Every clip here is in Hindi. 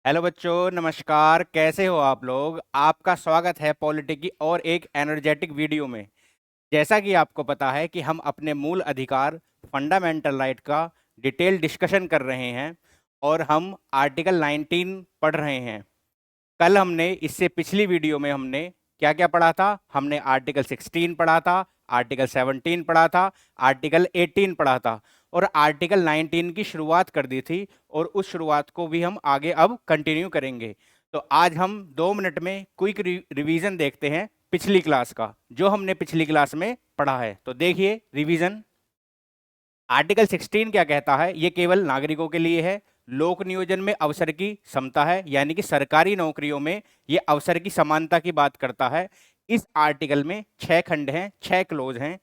हेलो बच्चों, नमस्कार। कैसे हो आप लोग? आपका स्वागत है पॉलिटी की और एक एनर्जेटिक वीडियो में। जैसा कि आपको पता है कि हम अपने मूल अधिकार फंडामेंटल राइट का डिटेल डिस्कशन कर रहे हैं और हम आर्टिकल 19 पढ़ रहे हैं। कल हमने इससे पिछली वीडियो में हमने क्या क्या पढ़ा था? हमने आर्टिकल 16 पढ़ा था, आर्टिकल 17 पढ़ा था, आर्टिकल 18 पढ़ा था और आर्टिकल 19 की शुरुआत कर दी थी और उस शुरुआत को भी हम आगे अब कंटिन्यू करेंगे। तो आज हम 2 मिनट में क्विक रिवीजन देखते हैं पिछली क्लास का, जो हमने पिछली क्लास में पढ़ा है। तो देखिए रिवीजन। आर्टिकल 16 क्या कहता है? ये केवल नागरिकों के लिए है। लोक नियोजन में अवसर की समता है, यानी कि सरकारी नौकरियों में ये अवसर की समानता की बात करता है। इस आर्टिकल में 6 खंड हैं, 6 क्लोज हैं।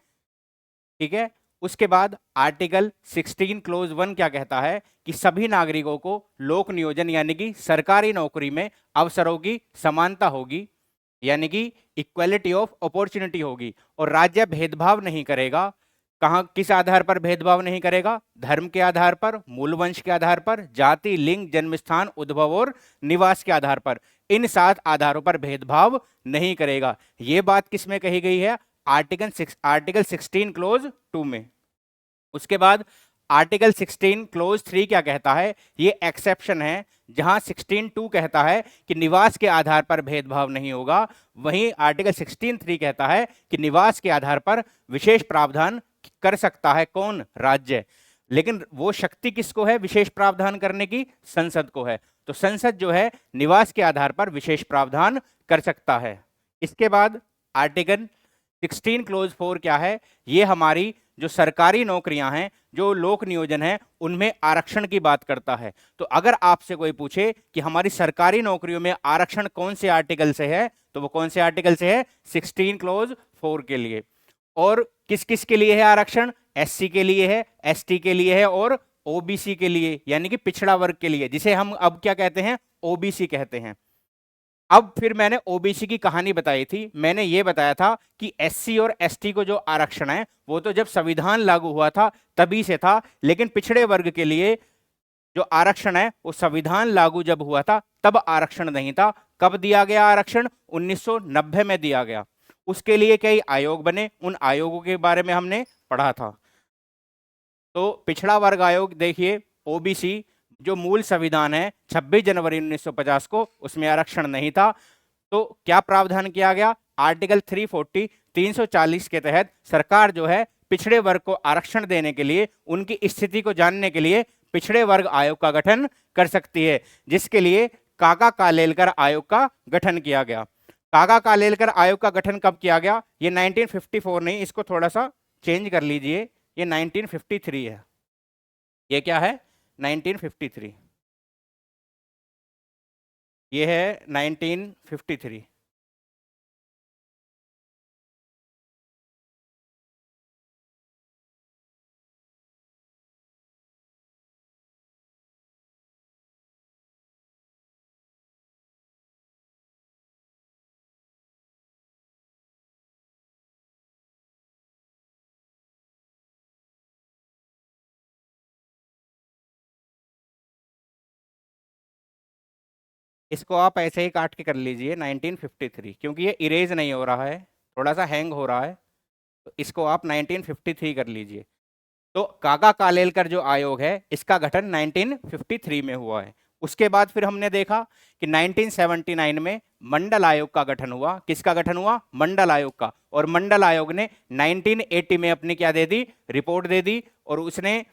ठीक है। उसके बाद आर्टिकल 16 क्लोज 1 क्या कहता है कि सभी नागरिकों को लोक नियोजन यानी कि सरकारी नौकरी में अवसरों की समानता होगी, यानी कि इक्वलिटी ऑफ अपॉर्चुनिटी होगी और राज्य भेदभाव नहीं करेगा। कहां किस आधार पर भेदभाव नहीं करेगा? धर्म के आधार पर, मूल वंश के आधार पर, जाति, लिंग, जन्मस्थान, उद्भव और निवास के आधार पर। इन 7 आधारों पर भेदभाव नहीं करेगा। यह बात किसमें कही गई है? आर्टिकल 16 क्लोज 2 में। उसके बाद आर्टिकल 16 क्लोज 3 क्या कहता है? ये एक्सेप्शन है, जहां 16(2) कहता है कि निवास के आधार पर भेदभाव नहीं होगा, वहीं आर्टिकल 16(3) कहता है कि निवास के आधार पर विशेष प्रावधान कर सकता है कौन? राज्य। लेकिन वो शक्ति किसको है विशेष प्रावधान करने की? संसद को है। तो संसद जो है निवास के आधार पर विशेष प्रावधान कर सकता है। इसके बाद आर्टिकल 16 क्लोज 4 क्या है? ये हमारी जो सरकारी नौकरियां हैं, जो लोक नियोजन है, उनमें आरक्षण की बात करता है। तो अगर आपसे कोई पूछे कि हमारी सरकारी नौकरियों में आरक्षण कौन से आर्टिकल से है, तो वो कौन से आर्टिकल से है? 16 क्लोज 4 के लिए। और किस किस के लिए है आरक्षण? एससी के लिए है, एसटी के लिए है और ओबीसी के लिए, यानी कि पिछड़ा वर्ग के लिए, जिसे हम अब क्या कहते हैं? ओबीसी कहते हैं। अब फिर मैंने ओबीसी की कहानी बताई थी। मैंने ये बताया था कि एससी और एसटी को जो आरक्षण है वो तो जब संविधान लागू हुआ था तभी से था, लेकिन पिछड़े वर्ग के लिए जो आरक्षण है वो संविधान लागू जब हुआ था तब आरक्षण नहीं था। कब दिया गया आरक्षण? 1990 में दिया गया। उसके लिए कई आयोग बने, उन आयोगों के बारे में हमने पढ़ा था। तो पिछड़ा वर्ग आयोग देखिए, ओबीसी जो मूल संविधान है 26 जनवरी 1950 को, उसमें आरक्षण नहीं था। तो क्या प्रावधान किया गया? आर्टिकल 340 340 के तहत सरकार जो है पिछड़े वर्ग को आरक्षण देने के लिए, उनकी स्थिति को जानने के लिए पिछड़े वर्ग आयोग का गठन कर सकती है, जिसके लिए काका कालेलकर आयोग का गठन किया गया। काका कालेलकर आयोग का गठन कब किया गया? ये 1954 नहीं, इसको थोड़ा सा चेंज कर लीजिए, ये 1953 है। ये क्या है? 1953। ये है 1953। इसको आप ऐसे ही काट के कर लीजिए 1953, क्योंकि ये इरेज नहीं हो रहा है, थोड़ा सा हैंग हो रहा है। तो इसको आप 1953 कर लीजिए। तो काका कालेलकर जो आयोग है इसका गठन 1953 में हुआ है। उसके बाद फिर हमने देखा कि 1979 में मंडल आयोग का गठन हुआ। किसका गठन हुआ? मंडल आयोग का। और मंडल आयोग ने 1980 में अपनी क्या दे दी? रिपोर्ट दे दी। और उसने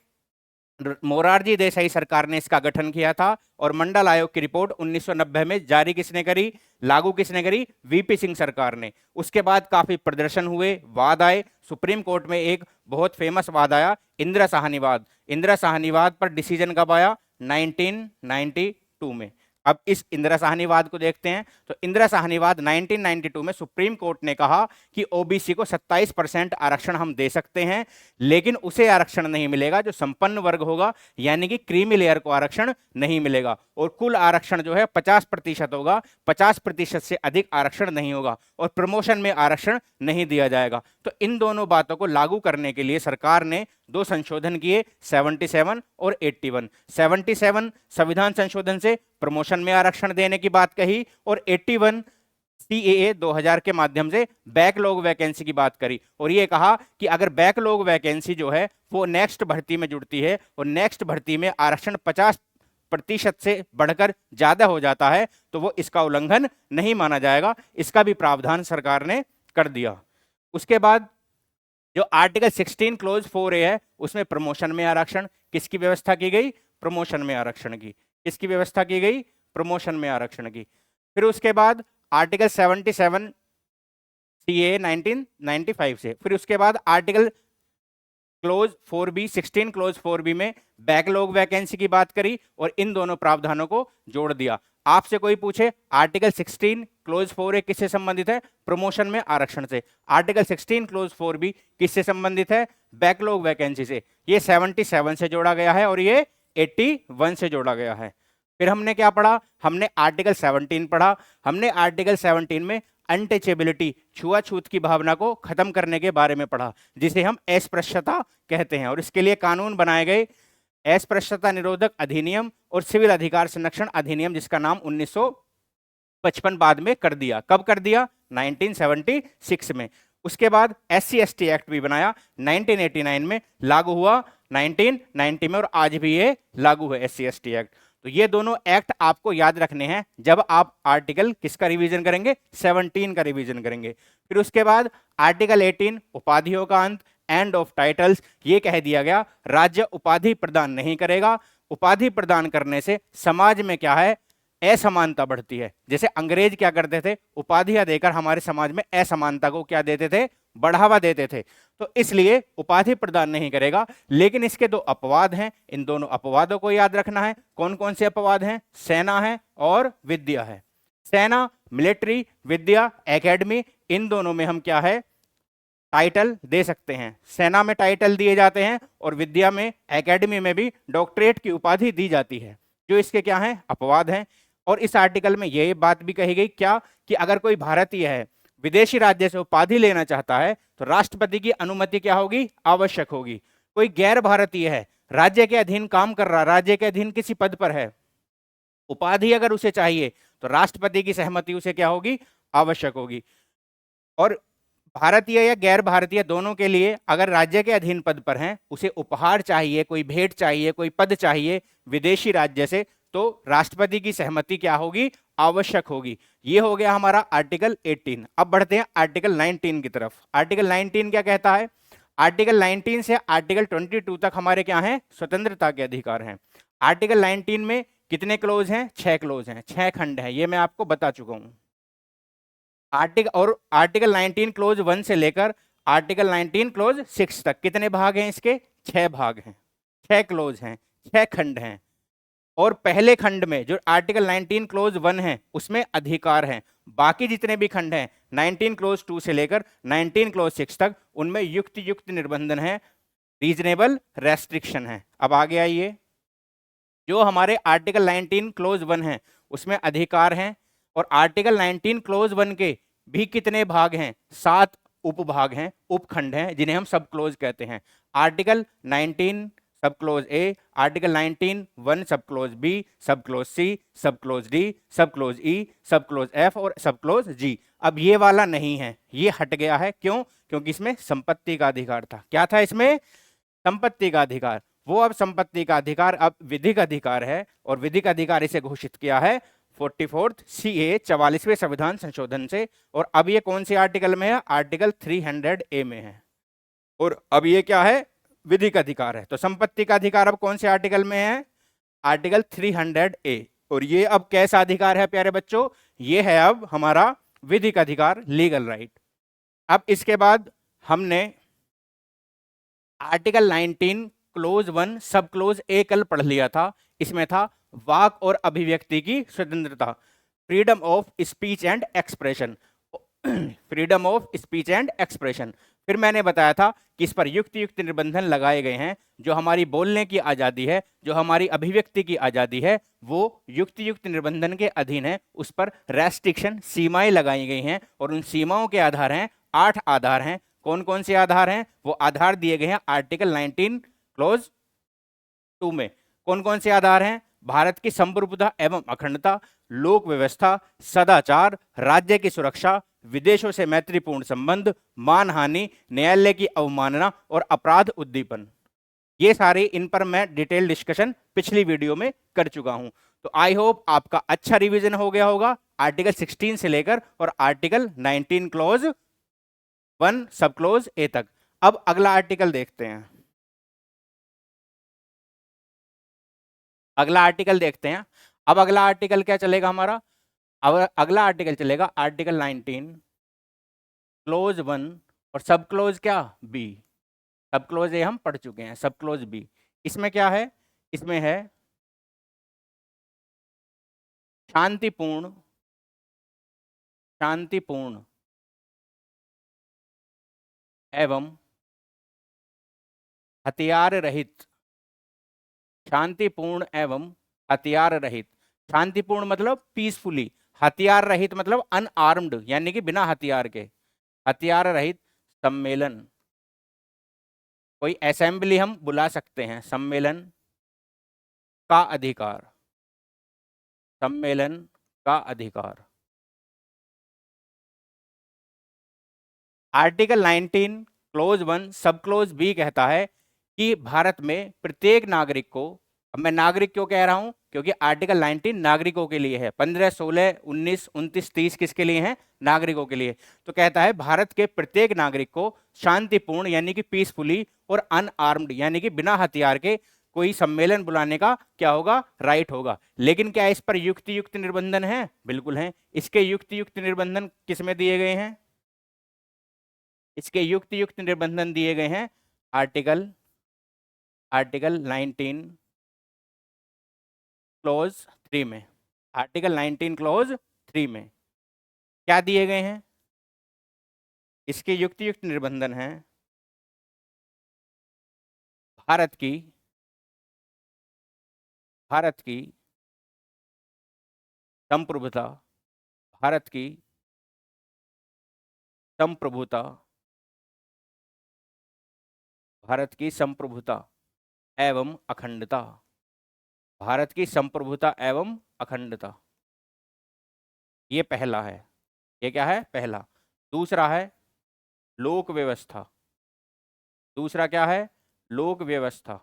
मोरारजी देसाई सरकार ने इसका गठन किया था। और मंडल आयोग की रिपोर्ट 1990 में जारी किसने करी? लागू किसने करी? वीपी सिंह सरकार ने। उसके बाद काफी प्रदर्शन हुए, वाद आए। सुप्रीम कोर्ट में एक बहुत फेमस वाद आया, इंदिरा साहनी वाद। इंदिरा साहनी वाद पर डिसीजन कब आया? 1992 में। अब इस इंदिरा साहनी वाद को देखते हैं। तो इंदिरा साहनी वाद 1992 में सुप्रीम कोर्ट ने कहा कि ओबीसी को 27% आरक्षण हम दे सकते हैं, लेकिन उसे आरक्षण नहीं मिलेगा जो संपन्न वर्ग होगा, यानी कि क्रीमी लेयर को आरक्षण नहीं मिलेगा। और कुल आरक्षण जो है 50% होगा, 50% से अधिक आरक्षण नहीं होगा। और प्रमोशन में आरक्षण नहीं दिया जाएगा। तो इन दोनों बातों को लागू करने के लिए सरकार ने दो संशोधन किए, 77 और 81। 77 संविधान संशोधन से प्रमोशन में आरक्षण देने की बात कही, और 81 CAA 2000 के माध्यम से बैकलॉग वैकेंसी की बात करी, और ये कहा कि अगर बैकलॉग वैकेंसी जो है वो नेक्स्ट भर्ती में जुड़ती है और नेक्स्ट भर्ती में आरक्षण 50% से बढ़कर ज्यादा हो जाता है तो वो इसका उल्लंघन नहीं माना जाएगा। इसका भी प्रावधान सरकार ने कर दिया। उसके बाद जो आर्टिकल 16 क्लोज 4A है उसमें प्रमोशन में आरक्षण किसकी व्यवस्था की गई? प्रमोशन में आरक्षण की। किसकी व्यवस्था की गई? प्रमोशन में आरक्षण की। फिर उसके बाद आर्टिकल 77 CAA 1995 से, फिर उसके बाद article close 4B 16 close 4B में बैकलॉग वैकेंसी की बात करी और इन दोनों प्रावधानों को जोड़ दिया। आपसे कोई पूछे आर्टिकल 16 क्लोज 4A किससे संबंधित है? प्रमोशन में आरक्षण से। आर्टिकल 16 क्लोज 4B किससे संबंधित है? बैकलॉग वैकेंसी से। ये 77 से जोड़ा गया है और ये 81 से जोड़ा गया है। फिर हमने क्या पढ़ा? हमने आर्टिकल 17 पढ़ा। हमने आर्टिकल 17 में अनटचेबिलिटी, छुआछूत की भावना को खत्म करने के बारे में पढ़ा, जिसे हम अस्पृश्यता कहते हैं, और इसके लिए कानून बनाए गए अस्पृश्यता निरोधक अधिनियम और सिविल अधिकार संरक्षण अधिनियम, जिसका नाम 1955 बाद में कर दिया। कब कर दिया? 1976 में। उसके बाद SC/ST एक्ट भी बनाया 1989 में, लागू हुआ 1990 में, और आज भी ये लागू है SC/ST एक्ट। तो ये दोनों एक्ट आपको याद रखने हैं जब आप आर्टिकल किसका रिवीजन करेंगे? 17 का रिवीजन करेंगे। फिर उसके बाद आर्टिकल 18 उपाधियों का अंत, एंड ऑफ टाइटल्स। ये कह दिया गया राज्य उपाधि प्रदान नहीं करेगा। उपाधि प्रदान करने से समाज में क्या है? असमानता बढ़ती है। जैसे अंग्रेज क्या करते थे? उपाधियां देकर हमारे समाज में असमानता को क्या देते थे? बढ़ावा देते थे। तो इसलिए उपाधि प्रदान नहीं करेगा। लेकिन इसके दो अपवाद हैं, इन दोनों अपवादों को याद रखना है। कौन कौन से अपवाद हैं? सेना है और विद्या है। सेना, मिलिट्री, विद्या, एकेडमी, इन दोनों में हम क्या है? टाइटल दे सकते हैं। सेना में टाइटल दिए जाते हैं और विद्या में, एकेडमी में भी डॉक्टरेट की उपाधि दी जाती है। जो इसके क्या हैं? अपवाद हैं। और इस आर्टिकल में यह बात भी कही गई क्या कि अगर कोई भारतीय है विदेशी राज्य से उपाधि लेना चाहता है तो राष्ट्रपति की अनुमति क्या होगी? आवश्यक होगी। कोई गैर भारतीय है, राज्य के अधीन काम कर रहा, राज्य के अधीन किसी पद पर है, उपाधि अगर उसे चाहिए तो राष्ट्रपति की सहमति उसे क्या होगी? आवश्यक होगी। और भारतीय या गैर भारतीय दोनों के लिए अगर राज्य के अधीन पद पर हैं, उसे उपहार चाहिए, कोई भेंट चाहिए, कोई पद चाहिए विदेशी राज्य से, तो राष्ट्रपति की सहमति क्या होगी? आवश्यक होगी। ये हो गया हमारा आर्टिकल 18। अब बढ़ते हैं आर्टिकल 19 की तरफ। आर्टिकल 19 क्या कहता है? आर्टिकल 19 से आर्टिकल 22 तक हमारे क्या हैं? स्वतंत्रता के अधिकार हैं। आर्टिकल 19 में कितने क्लोज हैं? 6 क्लोज हैं, 6 खंड हैं, ये मैं आपको बता चुका हूं। आर्टिकल 19 क्लोज 1 से लेकर आर्टिकल 19 क्लोज 6 तक कितने भाग हैं? इसके 6 भाग हैं, 6 क्लोज हैं, 6 खंड हैं। और पहले खंड में जो आर्टिकल 19 क्लोज 1 है उसमें अधिकार हैं। बाकी जितने भी खंड हैं 19 क्लोज 2 से लेकर 19 क्लोज 6 तक, उनमें युक्त निर्बंधन है, रीजनेबल रेस्ट्रिक्शन है। अब आगे आइए, जो हमारे आर्टिकल 19 क्लोज 1 है उसमें अधिकार हैं, और आर्टिकल 19 क्लोज 1 के भी कितने भाग हैं? 7 उपभाग हैं, उपखंड हैं, जिन्हें हम सब क्लोज कहते हैं। आर्टिकल 19 सब क्लोज ए, आर्टिकल 19 1 सब क्लोज बी, सब क्लोज सी, सब क्लोज डी, सब क्लोज ई, सब क्लोज एफ और सब क्लोज जी। अब ये वाला नहीं है, ये हट गया है। क्यों? क्योंकि इसमें संपत्ति का अधिकार था। क्या था इसमें? संपत्ति का अधिकार। वो अब संपत्ति का अधिकार अब विधिक अधिकार है, और विधिक अधिकार इसे घोषित किया है 44th CAA 44वें संविधान संशोधन से। और अब ये कौन से आर्टिकल में है? आर्टिकल 300A में है। और अब ये क्या है? विधिक अधिकार है। तो संपत्ति का अधिकार अब कौन से आर्टिकल में है? Article 300A। और ये अब कैसा अधिकार है प्यारे बच्चों? ये है अब हमारा विधिक अधिकार, लीगल राइट। अब इसके बाद हमने आर्टिकल 19 क्लोज 1 सब क्लोज ए कल पढ़ लिया था। इसमें था वाक और अभिव्यक्ति की स्वतंत्रता, freedom of speech and expression, freedom of speech and expression. फिर मैंने बताया था कि इस पर युक्त निबंधन लगाए गए हैं। जो हमारी बोलने की आज़ादी है, जो हमारी अभिव्यक्ति की आज़ादी है, वो युक्त निबंधन के अधीन है। उस पर रेस्ट्रिक्शन, सीमाएं लगाई गई हैं, और उन सीमाओं के आधार हैं 8 आधार हैं। कौन कौन से आधार हैं? वो आधार दिए गए हैं आर्टिकल 19 क्लोज 2 में। कौन कौन से आधार हैं? भारत की संप्रभुता एवं अखंडता, लोक व्यवस्था, सदाचार, राज्य की सुरक्षा, विदेशों से मैत्रीपूर्ण संबंध, मानहानि, न्यायालय की अवमानना और अपराध उद्दीपन। ये सारे, इन पर मैं डिटेल डिस्कशन पिछली वीडियो में कर चुका हूं। तो आई होप आपका अच्छा रिवीजन हो गया होगा आर्टिकल 16 से लेकर और आर्टिकल 19 क्लोज 1 सब क्लोज ए तक। अब अगला आर्टिकल देखते हैं। अगला आर्टिकल देखते हैं। अब अगला आर्टिकल क्या चलेगा हमारा? अब अगला आर्टिकल चलेगा आर्टिकल 19 क्लोज 1 और सब क्लोज क्या? बी। सब क्लोज ए हम पढ़ चुके हैं, सब क्लोज बी। इसमें क्या है? इसमें है शांतिपूर्ण, शांतिपूर्ण एवं हथियार रहित, शांतिपूर्ण एवं हथियार रहित। शांतिपूर्ण मतलब पीसफुली, हथियार रहित मतलब अनआर्म्ड यानी कि बिना हथियार के, हथियार रहित सम्मेलन। कोई असेंबली हम बुला सकते हैं, सम्मेलन का अधिकार, सम्मेलन का अधिकार। आर्टिकल 19 क्लोज 1 सब क्लोज बी कहता है कि भारत में प्रत्येक नागरिक को, अब मैं नागरिक क्यों कह रहा हूं? क्योंकि आर्टिकल 19 नागरिकों के लिए है, 15, 16, 19, 29, 30 किसके लिए हैं? नागरिकों के लिए। तो कहता है भारत के प्रत्येक नागरिक को शांतिपूर्ण यानी कि पीसफुली और अनआर्म्ड यानी कि बिना हथियार के कोई सम्मेलन बुलाने का क्या होगा? राइट होगा। लेकिन क्या इस पर युक्त युक्त निर्बंधन है? बिल्कुल है। इसके युक्त युक्त निर्बंधन किसमें दिए गए हैं? इसके युक्त युक्त निर्बंधन दिए गए हैं आर्टिकल 19 क्लोज 3 में। आर्टिकल 19 क्लोज 3 में क्या दिए गए हैं? इसके युक्त युक्त निर्बंधन हैं भारत की, भारत की संप्रभुता, भारत की संप्रभुता, भारत की संप्रभुता एवं अखंडता, भारत की संप्रभुता एवं अखंडता। ये पहला है। ये क्या है? पहला। दूसरा है लोक व्यवस्था। दूसरा क्या है? लोक व्यवस्था।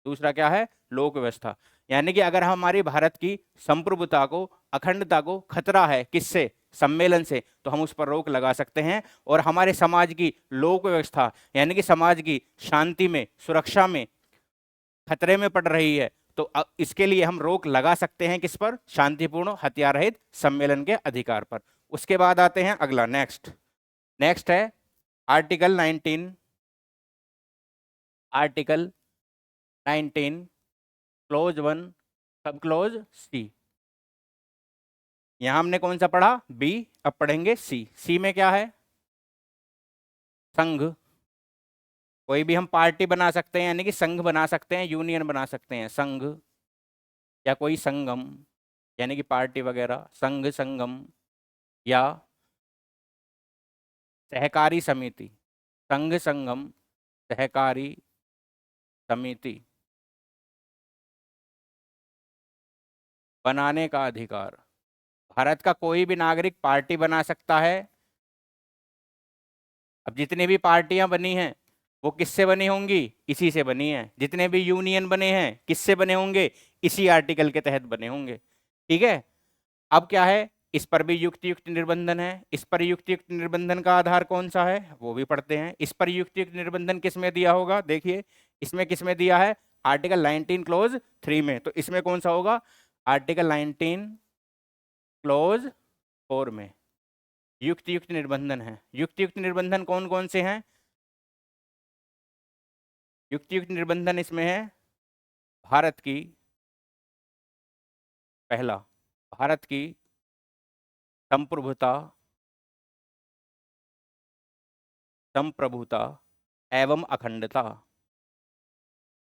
दूसरा क्या है? लोक व्यवस्था। यानी कि अगर हमारी भारत की संप्रभुता को, अखंडता को खतरा है, किससे? सम्मेलन से, तो हम उस पर रोक लगा सकते हैं। और हमारे समाज की लोक व्यवस्था यानी कि समाज की शांति में, सुरक्षा में खतरे में पड़ रही है, तो इसके लिए हम रोक लगा सकते हैं। किस पर? शांतिपूर्ण हथियार रहित सम्मेलन के अधिकार पर। उसके बाद आते हैं अगला, नेक्स्ट। नेक्स्ट है आर्टिकल 19, आर्टिकल 19 क्लोज 1 सब क्लोज सी। यहां हमने कौन सा पढ़ा? बी। अब पढ़ेंगे सी। सी में क्या है? संघ। कोई भी हम पार्टी बना सकते हैं यानी कि संघ बना सकते हैं, यूनियन बना सकते हैं, संघ या कोई संगम यानी कि पार्टी वगैरह, संघ, संगम या सहकारी समिति, संघ, संगम, सहकारी समिति बनाने का अधिकार। भारत का कोई भी नागरिक पार्टी बना सकता है। अब जितनी भी पार्टियां बनी हैं वो किससे बनी होंगी? इसी से बनी है। जितने भी यूनियन बने हैं किससे बने होंगे? इसी आर्टिकल के तहत बने होंगे। ठीक है। अब क्या है? इस पर भी युक्त युक्त निर्बंधन है। इस पर युक्त युक्त निर्बंधन का आधार कौन सा है वो भी पढ़ते हैं। इस पर युक्त युक्त निर्बंधन किस में दिया होगा? देखिए इसमें किस में दिया है? आर्टिकल 19 क्लोज 3 में। तो इसमें कौन सा होगा? आर्टिकल 19 क्लोज 4 में युक्त युक्त निर्बंधन है। युक्त युक्त निर्बंधन कौन कौन से हैं? युक्त युक्त निर्बंधन इसमें है भारत की, पहला, भारत की संप्रभुता, संप्रभुता एवं अखंडता,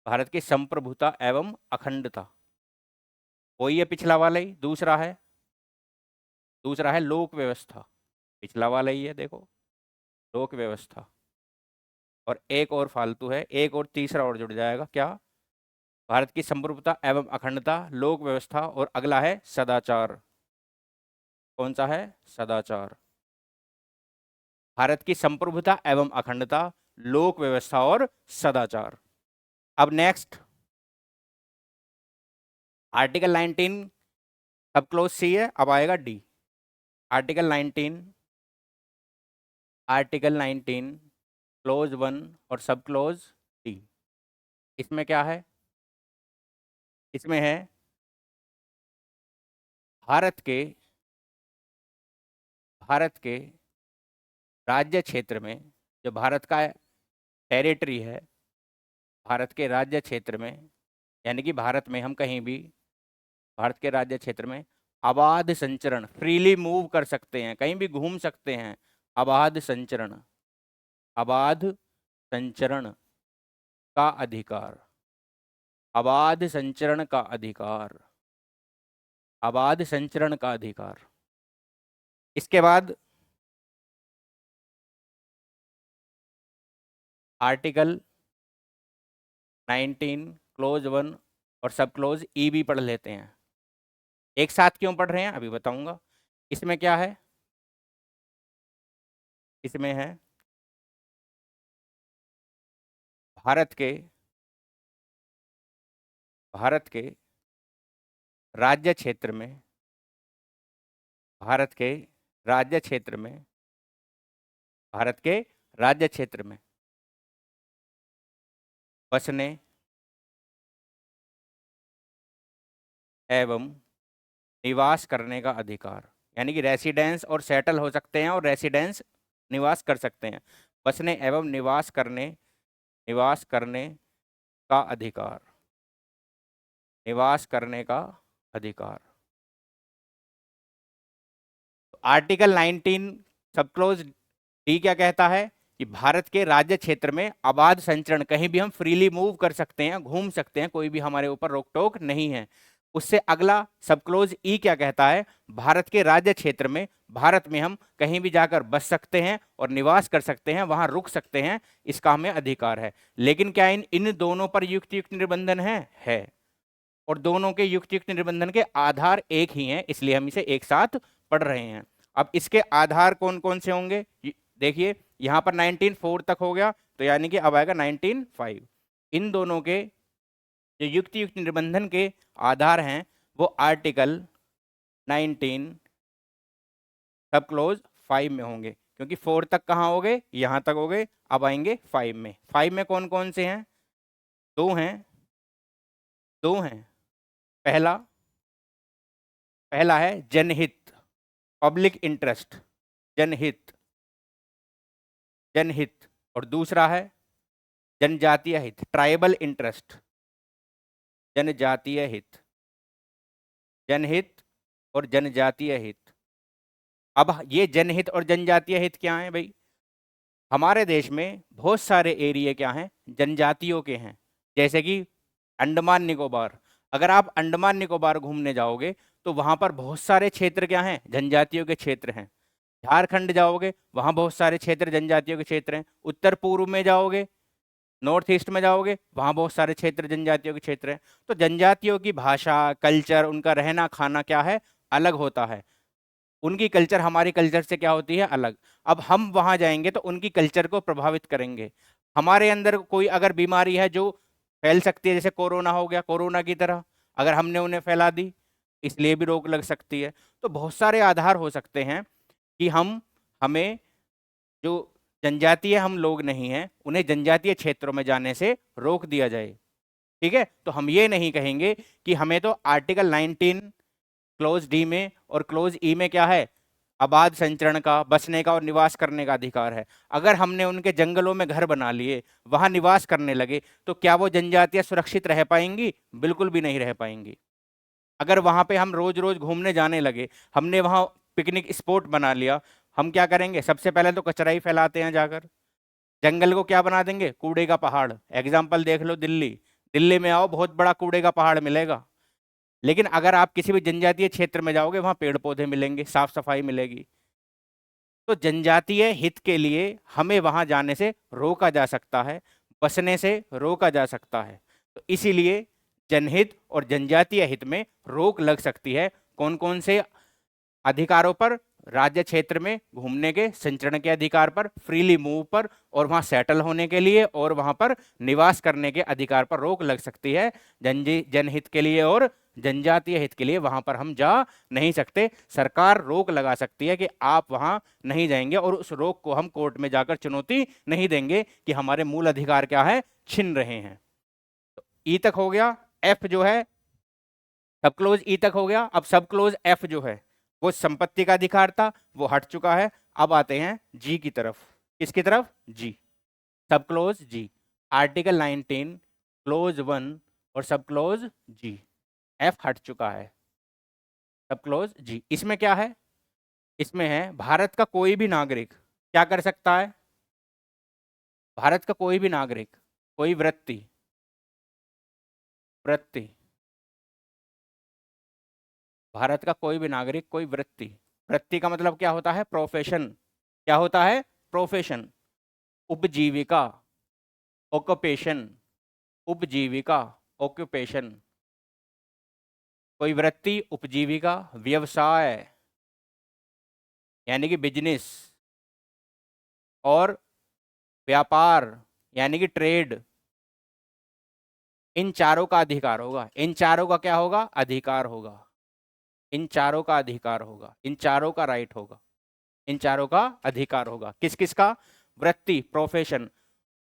भारत की संप्रभुता एवं अखंडता। वही है पिछला वाला ही। दूसरा है, दूसरा है लोक व्यवस्था। पिछला वाला ही है, देखो, लोक व्यवस्था। और एक और फालतू है, एक और तीसरा और जुड़ जाएगा, क्या? भारत की संप्रभुता एवं अखंडता, लोक व्यवस्था, और अगला है सदाचार। कौन सा है? सदाचार। भारत की संप्रभुता एवं अखंडता, लोक व्यवस्था और सदाचार। अब नेक्स्ट, आर्टिकल 19 सब क्लोज सी है, अब आएगा डी। आर्टिकल 19, आर्टिकल 19 क्लोज 1 और सब क्लोज डी। इसमें क्या है? इसमें है भारत के भारत के राज्य क्षेत्र में, जो भारत का टेरिटरी है, भारत के राज्य क्षेत्र में, यानी कि भारत में हम कहीं भी भारत के राज्य क्षेत्र में अबाध संचरण, फ्रीली मूव कर सकते हैं, कहीं भी घूम सकते हैं। अबाध संचरण, अबाध संचरण का अधिकार, अबाध संचरण का अधिकार, अबाध संचरण का अधिकार। इसके बाद आर्टिकल 19 क्लोज 1 और सब क्लोज ई भी पढ़ लेते हैं। एक साथ क्यों पढ़ रहे हैं अभी बताऊंगा। इसमें क्या है? इसमें है भारत के राज्य क्षेत्र में, भारत के राज्य क्षेत्र में, भारत के राज्य क्षेत्र में बसने एवं निवास करने का अधिकार, यानी कि रेसिडेंस और सेटल हो सकते हैं और रेसिडेंस निवास कर सकते हैं। बसने एवं निवास करने का अधिकार, निवास करने का अधिकार। आर्टिकल 19 सब क्लोज डी क्या कहता है? कि भारत के राज्य क्षेत्र में अबाध संचरण, कहीं भी हम फ्रीली मूव कर सकते हैं, घूम सकते हैं, कोई भी हमारे ऊपर रोक टोक नहीं है। उससे अगला सब क्लोज ई क्या कहता है? भारत के राज्य क्षेत्र में, भारत में हम कहीं भी जाकर बस सकते हैं और निवास कर सकते हैं, वहां रुक सकते हैं, इसका हमें अधिकार है। लेकिन क्या इन दोनों पर युक्त युक्त निबंधन है। और दोनों के युक्त युक्त निबंधन के आधार एक ही हैं, इसलिए हम इसे एक साथ पढ़ रहे हैं। अब इसके आधार कौन कौन से होंगे? देखिए, यहां पर 19.4 तक हो गया, तो यानी कि अब आएगा 19.5। इन दोनों के जो युक्त युक्त निबंधन के आधार हैं वो आर्टिकल 19 सब क्लोज 5 में होंगे, क्योंकि 4 तक कहाँ हो गए? यहां तक हो गए। अब आएंगे 5 में। 5 में कौन कौन से हैं? दो हैं। पहला है जनहित, पब्लिक इंटरेस्ट, जनहित, जनहित। और दूसरा है जनजातीय हित, ट्राइबल इंटरेस्ट, जनजातीय हित, जनहित और जनजातीय हित। अब ये जनहित और जनजातीय हित क्या है भाई? हमारे देश में बहुत सारे एरिया क्या हैं? जनजातियों के हैं, जैसे कि अंडमान निकोबार। अगर आप अंडमान निकोबार घूमने जाओगे तो वहां पर बहुत सारे क्षेत्र क्या हैं? जनजातियों के क्षेत्र हैं। झारखंड जाओगे, वहां बहुत सारे क्षेत्र जनजातियों के क्षेत्र हैं। उत्तर पूर्व में जाओगे, नॉर्थ ईस्ट में जाओगे, वहां बहुत सारे क्षेत्र जनजातियों के क्षेत्र हैं। तो जनजातियों की भाषा, कल्चर, उनका रहना खाना क्या है? अलग होता है। उनकी कल्चर हमारी कल्चर से क्या होती है? अलग। अब हम वहां जाएंगे तो उनकी कल्चर को प्रभावित करेंगे। हमारे अंदर कोई अगर बीमारी है जो फैल सकती है, जैसे कोरोना हो गया, कोरोना की तरह अगर हमने उन्हें फैला दी, इसलिए भी रोक लग सकती है। तो बहुत सारे आधार हो सकते हैं कि हमें जो जनजातीय हम लोग नहीं हैं, उन्हें जनजातीय क्षेत्रों में जाने से रोक दिया जाए। ठीक है, तो हम ये नहीं कहेंगे कि हमें तो आर्टिकल 19 क्लोज डी में और क्लोज ई में क्या है? अबाध संचरण का, बसने का और निवास करने का अधिकार है। अगर हमने उनके जंगलों में घर बना लिए, वहां निवास करने लगे, तो क्या वो जनजातियां सुरक्षित रह पाएंगी? बिल्कुल भी नहीं रह पाएंगी। अगर वहां पे हम रोज रोज घूमने जाने लगे, हमने वहां पिकनिक स्पॉट बना लिया, हम क्या करेंगे? सबसे पहले तो कचरा ही फैलाते हैं जाकर। जंगल को क्या बना देंगे? कूड़े का पहाड़। एग्जाम्पल देख लो दिल्ली, दिल्ली में आओ, बहुत बड़ा कूड़े का पहाड़ मिलेगा। लेकिन अगर आप किसी भी जनजातीय क्षेत्र में जाओगे, वहां पेड़ पौधे मिलेंगे, साफ सफाई मिलेगी। तो जनजातीय हित के लिए हमें वहां जाने से रोका जा सकता है, बसने से रोका जा सकता है। तो इसीलिए जनहित और जनजातीय हित में रोक लग सकती है। कौन कौन से अधिकारों पर? राज्य क्षेत्र में घूमने के, संचरण के अधिकार पर, फ्रीली मूव पर, और वहां सेटल होने के लिए और वहां पर निवास करने के अधिकार पर रोक लग सकती है। जनहित के लिए और जनजातीय हित के लिए वहां पर हम जा नहीं सकते। सरकार रोक लगा सकती है कि आप वहां नहीं जाएंगे, और उस रोक को हम कोर्ट में जाकर चुनौती नहीं देंगे कि हमारे मूल अधिकार क्या है, छिन रहे हैं। तो ई तक हो गया। एफ जो है, सब क्लोज ई तक हो गया। अब सब क्लोज एफ जो है वो संपत्ति का अधिकार था, वो हट चुका है। अब आते हैं जी की तरफ। किसकी तरफ? जी। सब क्लोज जी, आर्टिकल 19 क्लोज 1 और सब क्लोज जी, एफ हट चुका है। सब क्लोज जी, इसमें क्या है? इसमें है भारत का कोई भी नागरिक क्या कर सकता है? भारत का कोई भी नागरिक, कोई वृत्ति, वृत्ति, भारत का कोई भी नागरिक कोई वृत्ति, वृत्ति का मतलब क्या होता है? प्रोफेशन। क्या होता है? प्रोफेशन, उपजीविका, ऑक्यूपेशन, उपजीविका, ऑक्यूपेशन, कोई वृत्ति, उपजीविका, व्यवसाय यानी कि बिजनेस, और व्यापार यानी कि ट्रेड, इन चारों का अधिकार होगा। इन चारों का क्या होगा? अधिकार होगा। इन चारों का अधिकार होगा, इन चारों का राइट होगा, इन चारों का अधिकार होगा। किस किस का? वृत्ति, प्रोफेशन,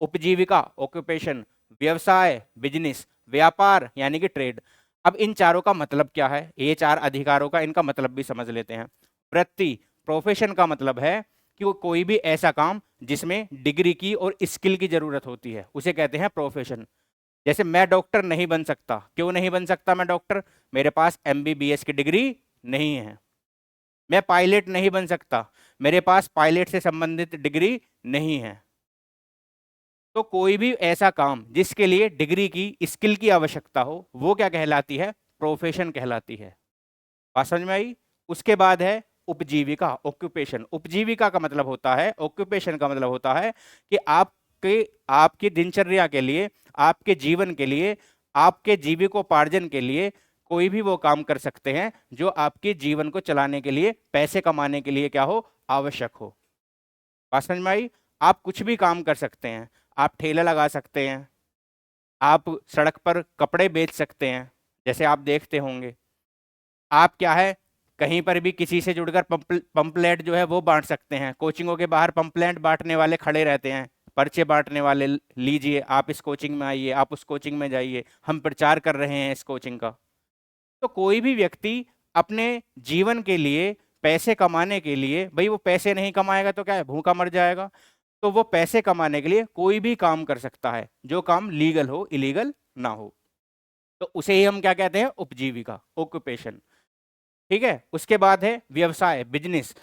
उपजीविका, ऑक्यूपेशन, व्यवसाय, बिजनेस, व्यापार यानी कि ट्रेड। अब इन चारों का मतलब क्या है? ये चार अधिकारों का इनका मतलब भी समझ लेते हैं। वृत्ति, प्रोफेशन का मतलब है कि वो कोई भी ऐसा काम जिसमें डिग्री की और स्किल की जरूरत होती है, उसे कहते हैं प्रोफेशन। जैसे मैं डॉक्टर नहीं बन सकता। क्यों नहीं बन सकता मैं डॉक्टर? मेरे पास एमबीबीएस की डिग्री नहीं है। मैं पायलट नहीं बन सकता, मेरे पास पायलट से संबंधित डिग्री नहीं है। तो कोई भी ऐसा काम जिसके लिए डिग्री की, स्किल की आवश्यकता हो, वो क्या कहलाती है? प्रोफेशन कहलाती है। बात समझ में आई? उसके बाद है उपजीविका, ऑक्यूपेशन। उपजीविका का मतलब होता है, ऑक्यूपेशन का मतलब होता है कि आपके आपकी दिनचर्या के लिए, आपके जीवन के लिए, आपके जीविकोपार्जन के लिए कोई भी वो काम कर सकते हैं जो आपके जीवन को चलाने के लिए, पैसे कमाने के लिए क्या हो? आवश्यक हो। बात समझ में आई? आप कुछ भी काम कर सकते हैं। आप ठेला लगा सकते हैं, आप सड़क पर कपड़े बेच सकते हैं, जैसे आप देखते होंगे। आप क्या है, कहीं पर भी किसी से जुड़कर पंपलेट जो है वो बांट सकते हैं। कोचिंगों के बाहर पंपलेट बांटने वाले खड़े रहते हैं, पर्चे बांटने वाले, लीजिए आप इस कोचिंग में आइए, आप उस कोचिंग में जाइए, हम प्रचार कर रहे हैं इस कोचिंग का। तो कोई भी व्यक्ति अपने जीवन के लिए, पैसे कमाने के लिए, भाई वो पैसे नहीं कमाएगा तो क्या है, भूखा मर जाएगा। तो वो पैसे कमाने के लिए कोई भी काम कर सकता है, जो काम लीगल हो, इलीगल ना हो। तो उसे ही हम क्या कहते हैं? उपजीविका, ऑक्यूपेशन। ठीक है। उसके बाद है व्यवसाय, बिजनेस।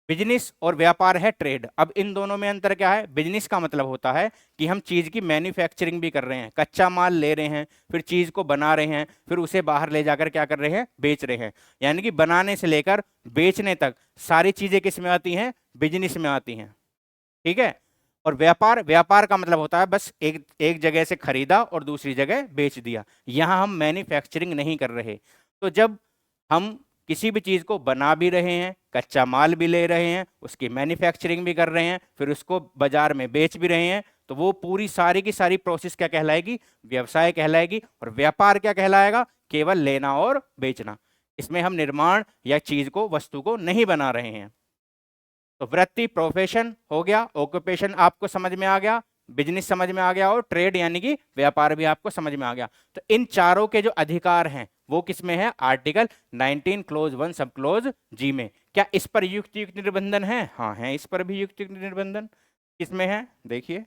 बिजनेस और व्यापार है ट्रेड। अब इन दोनों में अंतर क्या है? बिजनेस का मतलब होता है कि हम चीज की मैन्युफैक्चरिंग भी कर रहे हैं, कच्चा माल ले रहे हैं, फिर चीज को बना रहे हैं, फिर उसे बाहर ले जाकर क्या कर रहे हैं? बेच रहे हैं। यानी कि बनाने से लेकर बेचने तक सारी चीजें किस में आती हैं? बिजनेस में आती हैं। ठीक है। और व्यापार, व्यापार का मतलब होता है बस एक एक जगह से खरीदा और दूसरी जगह बेच दिया। यहां हम मैन्युफैक्चरिंग नहीं कर रहे। तो जब हम किसी भी चीज को बना भी रहे हैं, कच्चा माल भी ले रहे हैं, उसकी मैन्युफैक्चरिंग भी कर रहे हैं, फिर उसको बाजार में बेच भी रहे हैं, तो वो पूरी सारी की सारी प्रोसेस क्या कहलाएगी? व्यवसाय कहलाएगी। और व्यापार क्या कहलाएगा? केवल लेना और बेचना। इसमें हम निर्माण या चीज को, वस्तु को नहीं बना रहे हैं। तो वृत्ति, प्रोफेशन हो गया, ऑक्यूपेशन आपको समझ में आ गया, बिजनेस समझ में आ गया, और ट्रेड यानी कि व्यापार भी आपको समझ में आ गया। तो इन चारों के जो अधिकार हैं वो किसमें है? आर्टिकल 19 क्लोज 1 सब क्लोज जी में। क्या इस पर युक्त युक्त निर्बंधन है? हाँ है, इस पर भी युक्त युक्त निर्बंधन। किसमें है? देखिए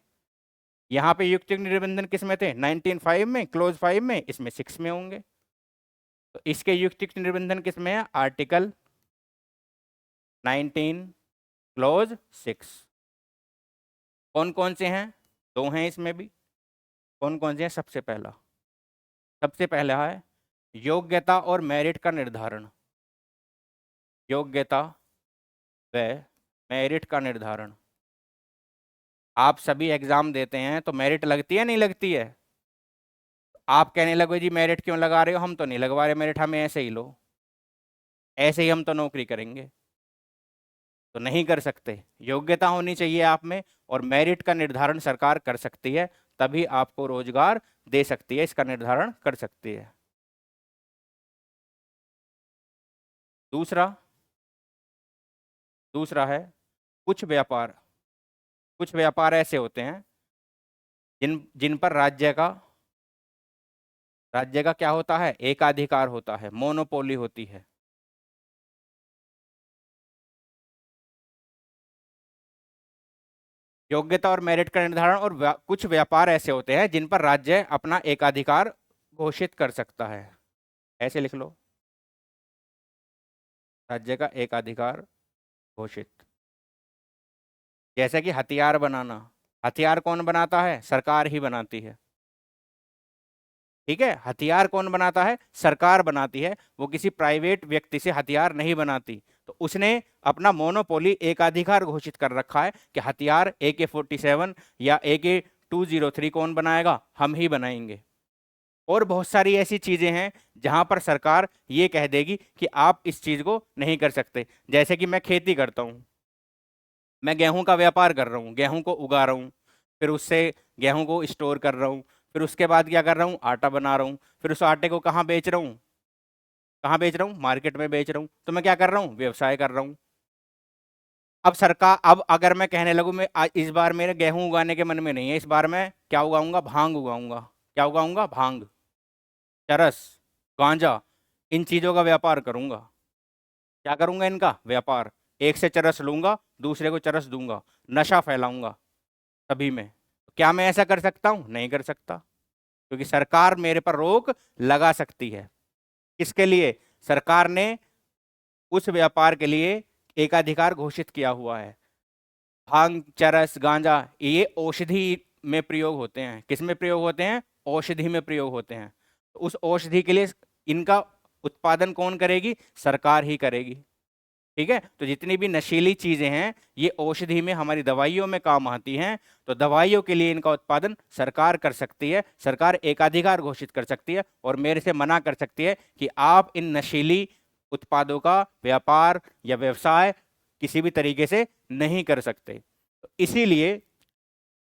यहाँ पे युक्त युक्त निर्बंधन किसमें थे? 19(5) में, क्लोज 5 में, इसमें 6 में होंगे। तो इसके युक्त युक्त निर्बंधन किसमें है? Article 19 close 6। कौन कौन से हैं? दो हैं इसमें भी। कौन कौन से हैं? सबसे पहला है योग्यता और मेरिट का निर्धारण। योग्यता व मेरिट का निर्धारण। आप सभी एग्जाम देते हैं तो मेरिट लगती है नहीं लगती है? आप कहने लगे जी मेरिट क्यों लगा रहे हो, हम तो नहीं लगवा रहे मेरिट, हमें ऐसे ही लो, ऐसे ही हम तो नौकरी करेंगे। तो नहीं कर सकते, योग्यता होनी चाहिए आप में, और मेरिट का निर्धारण सरकार कर सकती है, तभी आपको रोजगार दे सकती है, इसका निर्धारण कर सकती है। दूसरा दूसरा है कुछ व्यापार। कुछ व्यापार ऐसे होते हैं जिन जिन पर राज्य का क्या होता है, एकाधिकार होता है, मोनोपोली होती है। योग्यता और मेरिट का निर्धारण, और कुछ व्यापार ऐसे होते हैं जिन पर राज्य अपना एकाधिकार घोषित कर सकता है। ऐसे लिख लो, राज्य का एकाधिकार घोषित। जैसे कि हथियार बनाना, हथियार कौन बनाता है, सरकार ही बनाती है। ठीक है, हथियार कौन बनाता है, सरकार बनाती है, वो किसी प्राइवेट व्यक्ति से हथियार नहीं बनाती। तो उसने अपना मोनोपोली, एकाधिकार घोषित कर रखा है कि हथियार AK-47 या AK-203 कौन बनाएगा, हम ही बनाएंगे। और बहुत सारी ऐसी चीजें हैं जहां पर सरकार ये कह देगी कि आप इस चीज को नहीं कर सकते। जैसे कि मैं खेती करता हूं, मैं गेहूं का व्यापार कर रहा हूँ, गेहूं को उगा रहा हूँ, फिर उससे गेहूं को स्टोर कर रहा हूँ, फिर उसके बाद क्या कर रहा हूँ, आटा बना रहा हूँ, फिर उस आटे को कहाँ बेच रहा हूँ, कहाँ बेच रहा हूँ, मार्केट में बेच रहा हूँ। तो मैं क्या कर रहा हूँ, व्यवसाय कर रहा हूँ। अब सरकार, अब अगर मैं कहने लगूँ, मैं इस बार मेरे गेहूं उगाने के मन में नहीं है, इस बार मैं क्या उगाऊंगा, भांग उगाऊंगा। क्या उगाऊंगा, भांग, चरस, गांजा, इन चीजों का व्यापार करूंगा। क्या करूंगा, इनका व्यापार। एक से चरस लूंगा, दूसरे को चरस दूंगा, नशा फैलाऊंगा सभी में। क्या मैं ऐसा कर सकता हूं, नहीं कर सकता, क्योंकि सरकार मेरे पर रोक लगा सकती है। किसके लिए, सरकार ने उस व्यापार के लिए एकाधिकार घोषित किया हुआ है। भांग, चरस, गांजा, ये औषधि में प्रयोग होते हैं। किस में प्रयोग होते हैं, औषधि में प्रयोग होते हैं। तो उस औषधि के लिए इनका उत्पादन कौन करेगी, सरकार ही करेगी। ठीक है, तो जितनी भी नशीली चीजें हैं ये औषधि में, हमारी दवाइयों में काम आती हैं, तो दवाइयों के लिए इनका उत्पादन सरकार कर सकती है, सरकार एकाधिकार घोषित कर सकती है, और मेरे से मना कर सकती है कि आप इन नशीली उत्पादों का व्यापार या व्यवसाय किसी भी तरीके से नहीं कर सकते। तो इसीलिए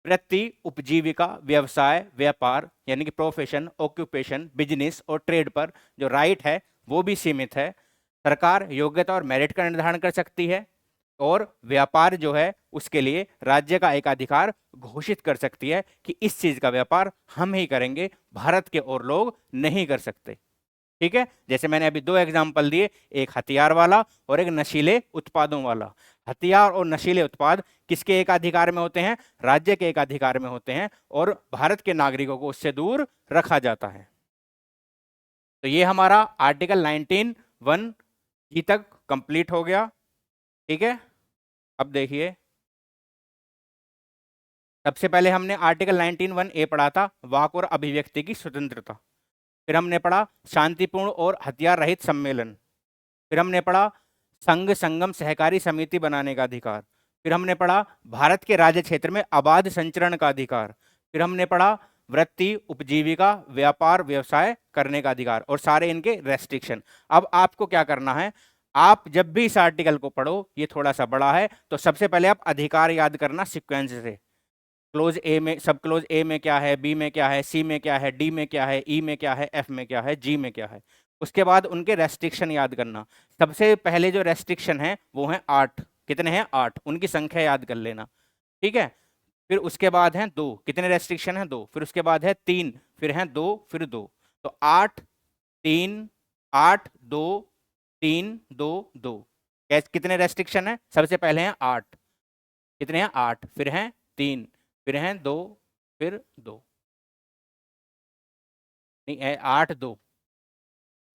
वृत्ति, उपजीविका, व्यवसाय, व्यापार यानी कि प्रोफेशन, ऑक्यूपेशन, बिजनेस और ट्रेड पर जो राइट है वो भी सीमित है। सरकार योग्यता और मेरिट का निर्धारण कर सकती है, और व्यापार जो है उसके लिए राज्य का एकाधिकार घोषित कर सकती है कि इस चीज का व्यापार हम ही करेंगे, भारत के और लोग नहीं कर सकते। ठीक है, जैसे मैंने अभी दो एग्जाम्पल दिए, एक हथियार वाला और एक नशीले उत्पादों वाला। हथियार और नशीले उत्पाद किसके एकाधिकार में होते हैं, राज्य के एकाधिकार में होते हैं, और भारत के नागरिकों को उससे दूर रखा जाता है। तो ये हमारा आर्टिकल 19(1) तक कंप्लीट हो गया। ठीक है, अब देखिए, सबसे पहले हमने आर्टिकल 19(1)(a) पढ़ा था, वाक और अभिव्यक्ति की स्वतंत्रता। फिर हमने पढ़ा शांतिपूर्ण और हथियार रहित सम्मेलन। फिर हमने पढ़ा संघ संगम सहकारी समिति बनाने का अधिकार। फिर हमने पढ़ा भारत के राज्य क्षेत्र में अबाध संचरण का अधिकार। फिर हमने पढ़ा वृत्ति, उपजीविका, व्यापार, व्यवसाय करने का अधिकार, और सारे इनके रेस्ट्रिक्शन। अब आपको क्या करना है, आप जब भी इस आर्टिकल को पढ़ो, ये थोड़ा सा बड़ा है, तो सबसे पहले आप अधिकार याद करना सीक्वेंस से। क्लोज ए में, सब क्लोज ए में क्या है, बी में क्या है, सी में क्या है, डी में क्या है, ई में क्या है, एफ में क्या है, जी में क्या है। उसके बाद उनके रेस्ट्रिक्शन याद करना। सबसे पहले जो रेस्ट्रिक्शन है वो है 8। कितने हैं, 8, उनकी संख्या याद कर लेना। ठीक है, फिर उसके बाद है 2, कितने रेस्ट्रिक्शन है, 2। फिर उसके बाद है 3, फिर है 2, फिर 2। तो 8, 3, 8, 2, 3, 2, 2। कितने रेस्ट्रिक्शन है, सबसे पहले हैं 8, कितने हैं, 8, फिर हैं 3, फिर हैं 2, फिर 2, नहीं है 8, 2,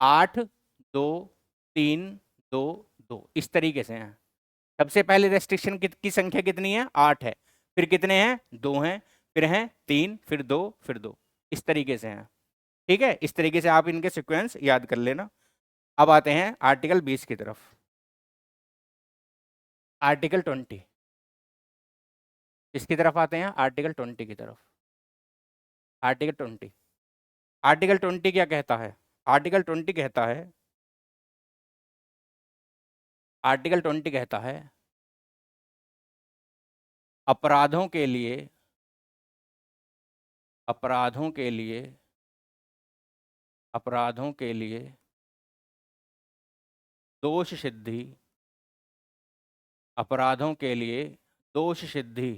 8, 2, 3, 2, 2, इस तरीके से हैं। सबसे पहले रेस्ट्रिक्शन की संख्या कितनी है, 8 है। फिर कितने हैं, 2 हैं, फिर हैं 3, फिर 2, फिर 2, इस तरीके से हैं। ठीक है, इस तरीके से आप इनके सीक्वेंस याद कर लेना। अब आते हैं आर्टिकल 20 की तरफ। आर्टिकल 20 इसकी तरफ आते हैं, आर्टिकल 20 की तरफ। आर्टिकल 20, आर्टिकल 20 क्या कहता है? आर्टिकल 20 कहता है, आर्टिकल 20 कहता है अपराधों के लिए, अपराधों के लिए, अपराधों के लिए दोष सिद्धि, अपराधों के लिए दोष सिद्धि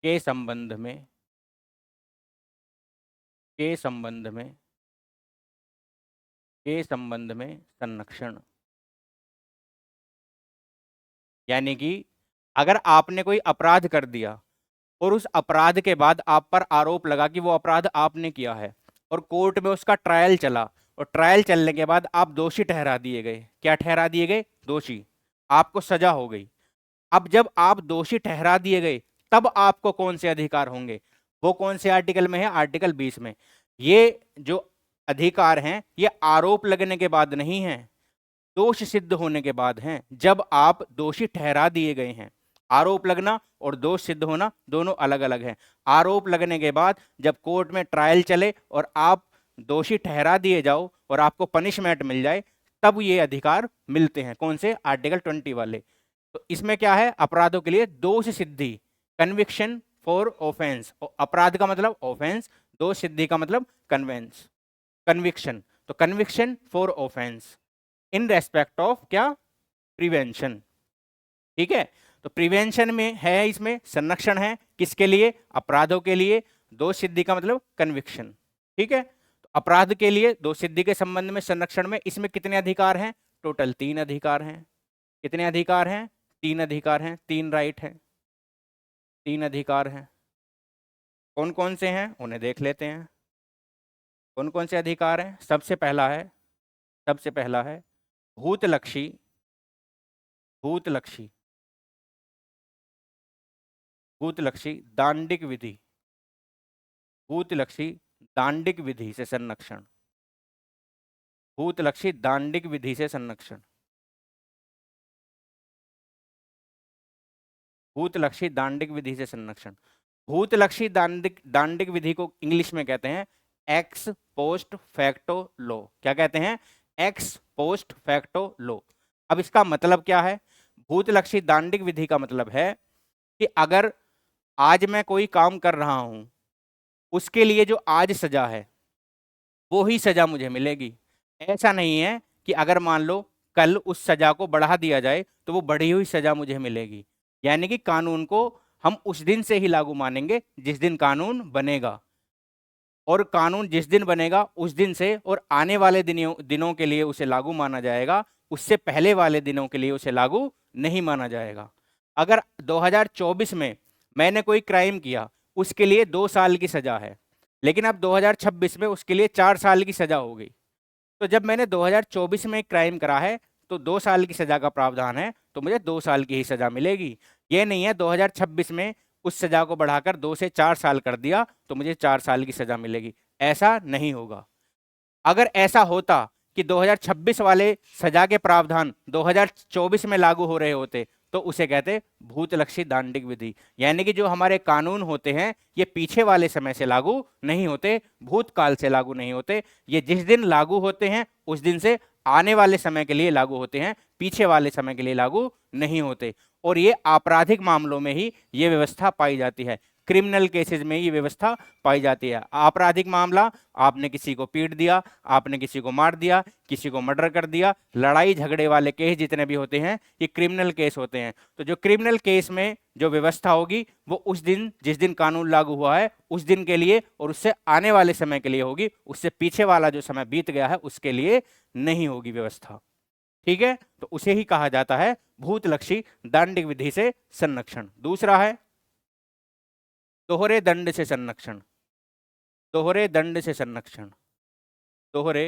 के संबंध में, के संबंध में, के संबंध में संरक्षण। यानी कि अगर आपने कोई अपराध कर दिया और उस अपराध के बाद आप पर आरोप लगा कि वो अपराध आपने किया है और कोर्ट में उसका ट्रायल चला और ट्रायल चलने के बाद आप दोषी ठहरा दिए गए। क्या ठहरा दिए गए? दोषी। आपको सजा हो गई। अब जब आप दोषी ठहरा दिए गए तब आपको कौन से अधिकार होंगे? वो कौन से आर्टिकल में है? आर्टिकल 20 में। ये जो अधिकार हैं ये आरोप लगने के बाद नहीं है, दोष सिद्ध होने के बाद हैं। जब आप दोषी ठहरा दिए गए हैं, आरोप लगना और दोष सिद्ध होना दोनों अलग अलग हैं। आरोप लगने के बाद जब कोर्ट में ट्रायल चले और आप दोषी ठहरा दिए जाओ और आपको पनिशमेंट मिल जाए तब ये अधिकार मिलते हैं। कौन से? आर्टिकल 20 वाले। तो इसमें क्या है? अपराधों के लिए दोष सिद्धि, कन्विक्शन फॉर ऑफेंस। अपराध का मतलब ऑफेंस, दोष सिद्धि का मतलब कन्वेंस, कन्विक्शन। तो conviction for offence in respect of क्या? प्रिवेंशन। ठीक है, तो प्रिवेंशन में है, इसमें संरक्षण है। किसके लिए? अपराधों के लिए। दोष सिद्धि का मतलब कन्विक्शन। ठीक है, तो अपराध के लिए दोष सिद्धि के संबंध में संरक्षण में इसमें कितने अधिकार हैं? टोटल 3 अधिकार हैं। कितने अधिकार हैं? 3 अधिकार हैं, 3 राइट हैं, 3 अधिकार हैं। कौन कौन से हैं उन्हें देख लेते हैं। कौन कौन से अधिकार हैं? सबसे पहला है, सबसे पहला है भूतलक्षी, भूतलक्षी, भूतलक्षी दांडिक विधि, भूतलक्षी दांडिक विधि से संरक्षण, भूतलक्षी दांडिक विधि से संरक्षण, भूतलक्षी दांडिक विधि से संरक्षण। भूतलक्षी दांडिक, दांडिक विधि को इंग्लिश में कहते हैं एक्स पोस्ट फैक्टो लॉ। क्या कहते हैं? X post facto law. अब इसका मतलब क्या है? भूतलक्षी दांडिक विधि का मतलब है कि अगर आज मैं कोई काम कर रहा हूं, उसके लिए जो आज सजा है वो ही सजा मुझे मिलेगी। ऐसा नहीं है कि अगर मान लो कल उस सजा को बढ़ा दिया जाए तो वो बढ़ी हुई सजा मुझे मिलेगी। यानी कि कानून को हम उस दिन से ही लागू मानेंगे जिस दिन कानून बनेगा, और कानून जिस दिन बनेगा उस दिन से और आने वाले दिनों के लिए उसे लागू माना जाएगा, उससे पहले वाले दिनों के लिए उसे लागू नहीं माना जाएगा। अगर 2024 में मैंने कोई क्राइम किया, उसके लिए 2 साल की सजा है, लेकिन अब 2026 में उसके लिए 4 साल की सजा हो गई। तो जब मैंने 2024 में एक क्राइम करा है तो 2 साल की सजा का प्रावधान है, तो मुझे 2 साल की ही सजा मिलेगी। ये नहीं है 2026 में उस सजा को बढ़ाकर 2 से 4 साल कर दिया तो मुझे 4 साल की सजा मिलेगी। ऐसा नहीं होगा। अगर ऐसा होता कि 2026 वाले सजा के प्रावधान 2024 में लागू हो रहे होते तो उसे कहते भूतलक्षी दांडिक विधि। यानी कि जो हमारे कानून होते हैं ये पीछे वाले समय से लागू नहीं होते, भूतकाल से लागू नहीं होते। ये जिस दिन लागू होते हैं उस दिन से आने वाले समय के लिए लागू होते हैं, पीछे वाले समय के लिए लागू नहीं होते। और ये आपराधिक मामलों में ही ये व्यवस्था पाई जाती है, क्रिमिनल केसेस में ये व्यवस्था पाई जाती है। आपराधिक मामला, आपने किसी को पीट दिया, आपने किसी को मार दिया, किसी को मर्डर कर दिया, लड़ाई झगड़े वाले केस जितने भी होते हैं ये क्रिमिनल केस होते हैं। तो जो क्रिमिनल केस में जो व्यवस्था होगी वो उस दिन जिस दिन कानून लागू हुआ है उस दिन के लिए और उससे आने वाले समय के लिए होगी, उससे पीछे वाला जो समय बीत गया है उसके लिए नहीं होगी व्यवस्था। ठीक है, तो उसे ही कहा जाता है भूतलक्षी दांडिक विधि से संरक्षण। दूसरा है दोहरे दंड से संरक्षण, दोहरे दंड से संरक्षण, दोहरे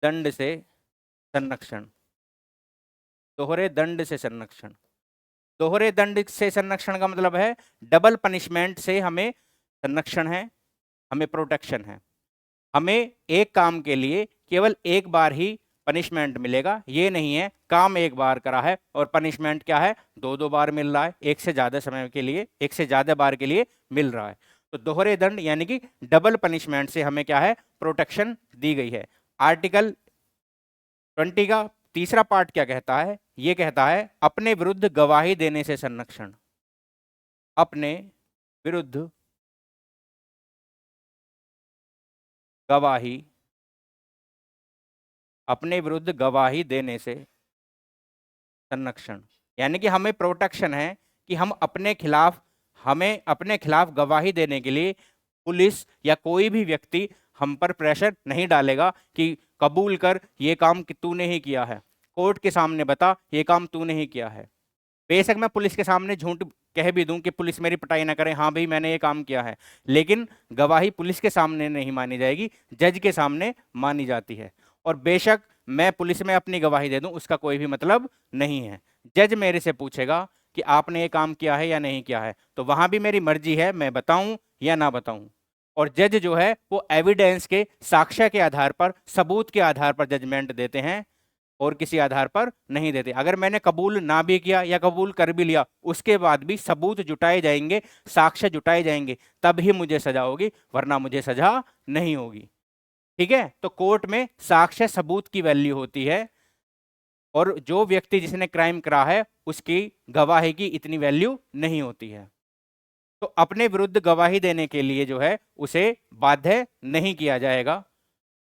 दंड से संरक्षण, दोहरे दंड से संरक्षण। दोहरे दंड से संरक्षण का मतलब है डबल पनिशमेंट से हमें संरक्षण है, हमें प्रोटेक्शन है। हमें एक काम के लिए केवल एक बार ही पनिशमेंट मिलेगा। ये नहीं है काम एक बार करा है और पनिशमेंट क्या है, 2-2 बार मिल रहा है, एक से ज़्यादा समय के लिए, एक से ज़्यादा बार के लिए मिल रहा है। तो दोहरे दंड यानी कि डबल पनिशमेंट से हमें क्या है, प्रोटेक्शन दी गई है। आर्टिकल 20 का तीसरा पार्ट क्या कहता है, ये कहता है अपने विरुद्ध गवाही देने से संरक्षण। अपने विरुद्ध गवाही, अपने विरुद्ध गवाही देने से संरक्षण, यानी कि हमें प्रोटेक्शन है कि हम अपने खिलाफ, हमें अपने खिलाफ गवाही देने के लिए पुलिस या कोई भी व्यक्ति हम पर प्रेशर नहीं डालेगा कि कबूल कर ये काम कि तूने ही किया है, कोर्ट के सामने बता ये काम तूने ही किया है। बेशक मैं पुलिस के सामने झूठ कह भी दूं कि पुलिस मेरी पिटाई ना करे, हाँ भाई मैंने ये काम किया है, लेकिन गवाही पुलिस के सामने नहीं मानी जाएगी, जज के सामने मानी जाती है। और बेशक मैं पुलिस में अपनी गवाही दे दूं, उसका कोई भी मतलब नहीं है। जज मेरे से पूछेगा कि आपने ये काम किया है या नहीं किया है, तो वहां भी मेरी मर्जी है मैं बताऊं या ना बताऊं। और जज जो है वो एविडेंस के, साक्ष्य के आधार पर, सबूत के आधार पर जजमेंट देते हैं और किसी आधार पर नहीं देते। अगर मैंने कबूल ना भी किया या कबूल कर भी लिया, उसके बाद भी सबूत जुटाए जाएंगे, साक्ष्य जुटाए जाएंगे, तब ही मुझे सजा होगी, वरना मुझे सजा नहीं होगी। ठीक है, तो कोर्ट में साक्ष्य सबूत की वैल्यू होती है और जो व्यक्ति जिसने क्राइम करा है उसकी गवाही की इतनी वैल्यू नहीं होती है। तो अपने विरुद्ध गवाही देने के लिए जो है उसे बाध्य नहीं किया जाएगा।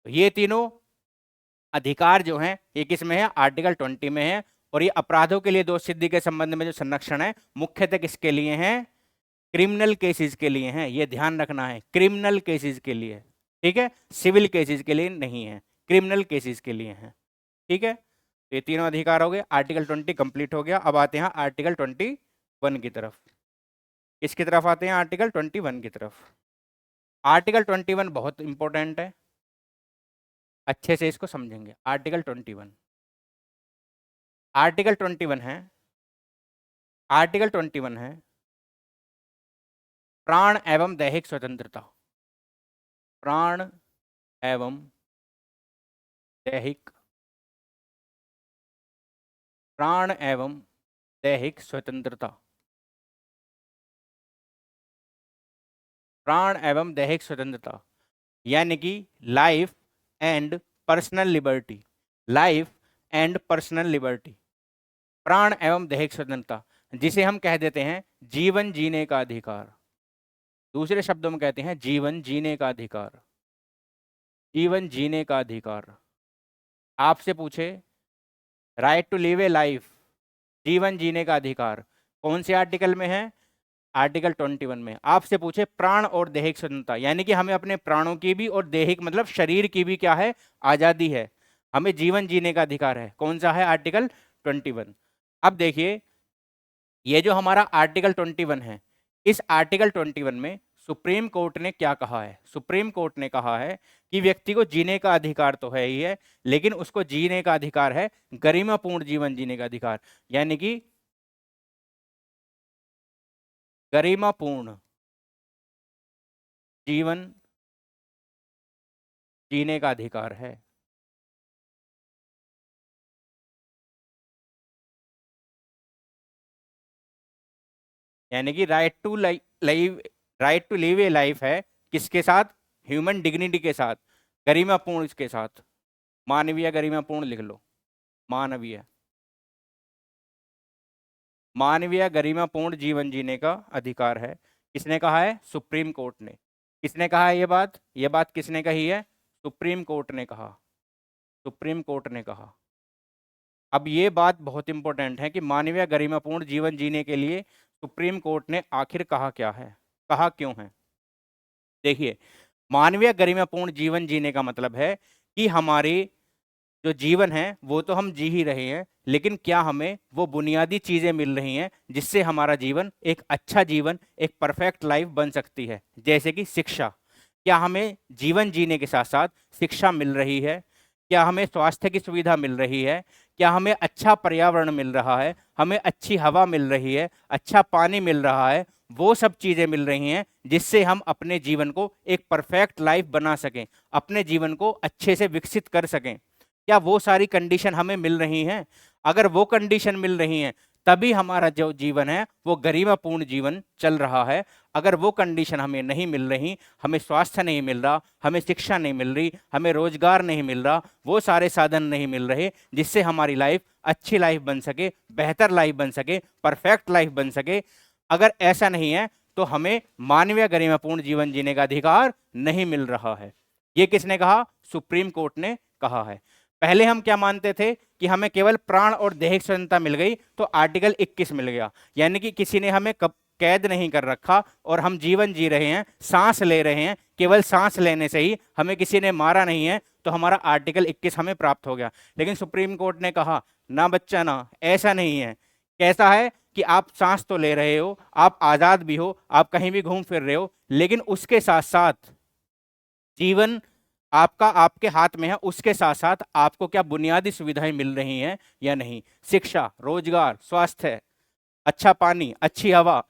ये तीनों अधिकार जो हैं ये किस में है, आर्टिकल 20 में है। और ये अपराधों के लिए दोष सिद्धि के संबंध में जो संरक्षण है मुख्यतः किसके लिए हैं, क्रिमिनल केसेस के लिए हैं। ये ध्यान रखना है, क्रिमिनल केसेस के लिए, ठीक है, सिविल केसेस के लिए नहीं है, क्रिमिनल केसेस के लिए हैं। ठीक है, तो ये तीनों अधिकार हो गए, आर्टिकल 20 कंप्लीट हो गया। अब आते हैं आर्टिकल 21 की तरफ। इसकी तरफ आते हैं, आर्टिकल 21 की तरफ। आर्टिकल 21 बहुत इंपॉर्टेंट है, अच्छे से इसको समझेंगे। आर्टिकल 21, आर्टिकल 21 है, आर्टिकल 21 है प्राण एवं दैहिक स्वतंत्रता। प्राण एवं दैहिक, प्राण एवं दैहिक स्वतंत्रता, प्राण एवं दैहिक स्वतंत्रता यानी कि life and personal liberty, life and personal liberty, प्राण एवं दैहिक स्वतंत्रता, जिसे हम कह देते हैं जीवन जीने का अधिकार। दूसरे शब्दों में कहते हैं जीवन जीने का अधिकार, जीवन जीने का अधिकार। आपसे पूछे right to live a life, जीवन जीने का अधिकार कौन से आर्टिकल में है, आर्टिकल 21 में। आपसे पूछे प्राण और दैहिक स्वतंत्रता, यानी कि हमें अपने प्राणों की भी और दैहिक मतलब शरीर की भी क्या है, आजादी है, हमें जीवन जीने का अधिकार है। कौन सा है, आर्टिकल 21। अब देखिए ये जो हमारा आर्टिकल 21 है, इस आर्टिकल 21 में सुप्रीम कोर्ट ने क्या कहा है, सुप्रीम कोर्ट ने कहा है कि व्यक्ति को जीने का अधिकार तो है ही है, लेकिन उसको जीने का अधिकार है गरिमापूर्ण जीवन जीने का अधिकार, यानी कि गरिमापूर्ण जीवन जीने का अधिकार है। यानी कि right to live, right to live a life है किसके साथ, ह्यूमन डिग्निटी के साथ, गरिमापूर्ण इसके साथ, मानवीय गरिमापूर्ण लिख लो, मानवीय, मानवीय गरिमापूर्ण जीवन जीने का अधिकार है। किसने कहा है, सुप्रीम कोर्ट ने। किसने कहा है ये बात किसने कही है, सुप्रीम कोर्ट ने कहा, सुप्रीम कोर्ट ने कहा। अब ये बात बहुत इंपॉर्टेंट है कि मानवीय गरिमापूर्ण जीवन जीने के लिए सुप्रीम कोर्ट ने आखिर कहा क्या है, कहा क्यों है। देखिए मानवीय गरिमापूर्ण जीवन जीने का मतलब है कि हमारी जो जीवन है वो तो हम जी ही रहे हैं, लेकिन क्या हमें वो बुनियादी चीजें मिल रही हैं जिससे हमारा जीवन एक अच्छा जीवन, एक परफेक्ट लाइफ बन सकती है। जैसे कि शिक्षा, क्या हमें जीवन जीने के साथ साथ शिक्षा मिल रही है, क्या हमें स्वास्थ्य की सुविधा मिल रही है, क्या हमें अच्छा पर्यावरण मिल रहा है, हमें अच्छी हवा मिल रही है, अच्छा पानी मिल रहा है, वो सब चीज़ें मिल रही हैं जिससे हम अपने जीवन को एक परफेक्ट लाइफ बना सकें, अपने जीवन को अच्छे से विकसित कर सकें। क्या वो सारी कंडीशन हमें मिल रही हैं? अगर वो कंडीशन मिल रही हैं तभी हमारा जो जीवन है वो गरिमापूर्ण जीवन चल रहा है। अगर वो कंडीशन हमें नहीं मिल रही, हमें स्वास्थ्य नहीं मिल रहा, हमें शिक्षा नहीं मिल रही, हमें रोजगार नहीं मिल रहा, वो सारे साधन नहीं मिल रहे जिससे हमारी लाइफ अच्छी लाइफ बन सके, बेहतर लाइफ बन सके, परफेक्ट लाइफ बन सके, अगर ऐसा नहीं है तो हमें मानवीय गरिमापूर्ण जीवन जीने का अधिकार नहीं मिल रहा है। ये किसने कहा? सुप्रीम कोर्ट ने कहा है। पहले हम क्या मानते थे कि हमें केवल प्राण और दैहिक स्वतंत्रता मिल गई तो आर्टिकल 21 मिल गया, यानी कि किसी ने हमें कैद नहीं कर रखा और हम जीवन जी रहे हैं, सांस ले रहे हैं, केवल सांस लेने से ही, हमें किसी ने मारा नहीं है तो हमारा आर्टिकल 21 हमें प्राप्त हो गया। लेकिन सुप्रीम कोर्ट ने कहा ना बच्चा ना, ऐसा नहीं है। कैसा है कि आप सांस तो ले रहे हो, आप आजाद भी हो, आप कहीं भी घूम फिर रहे हो, लेकिन उसके साथ साथ जीवन आपका आपके हाथ में है, उसके साथ साथ आपको क्या बुनियादी सुविधाएं मिल रही हैं या नहीं? शिक्षा, रोजगार, स्वास्थ्य, अच्छा पानी, अच्छी हवा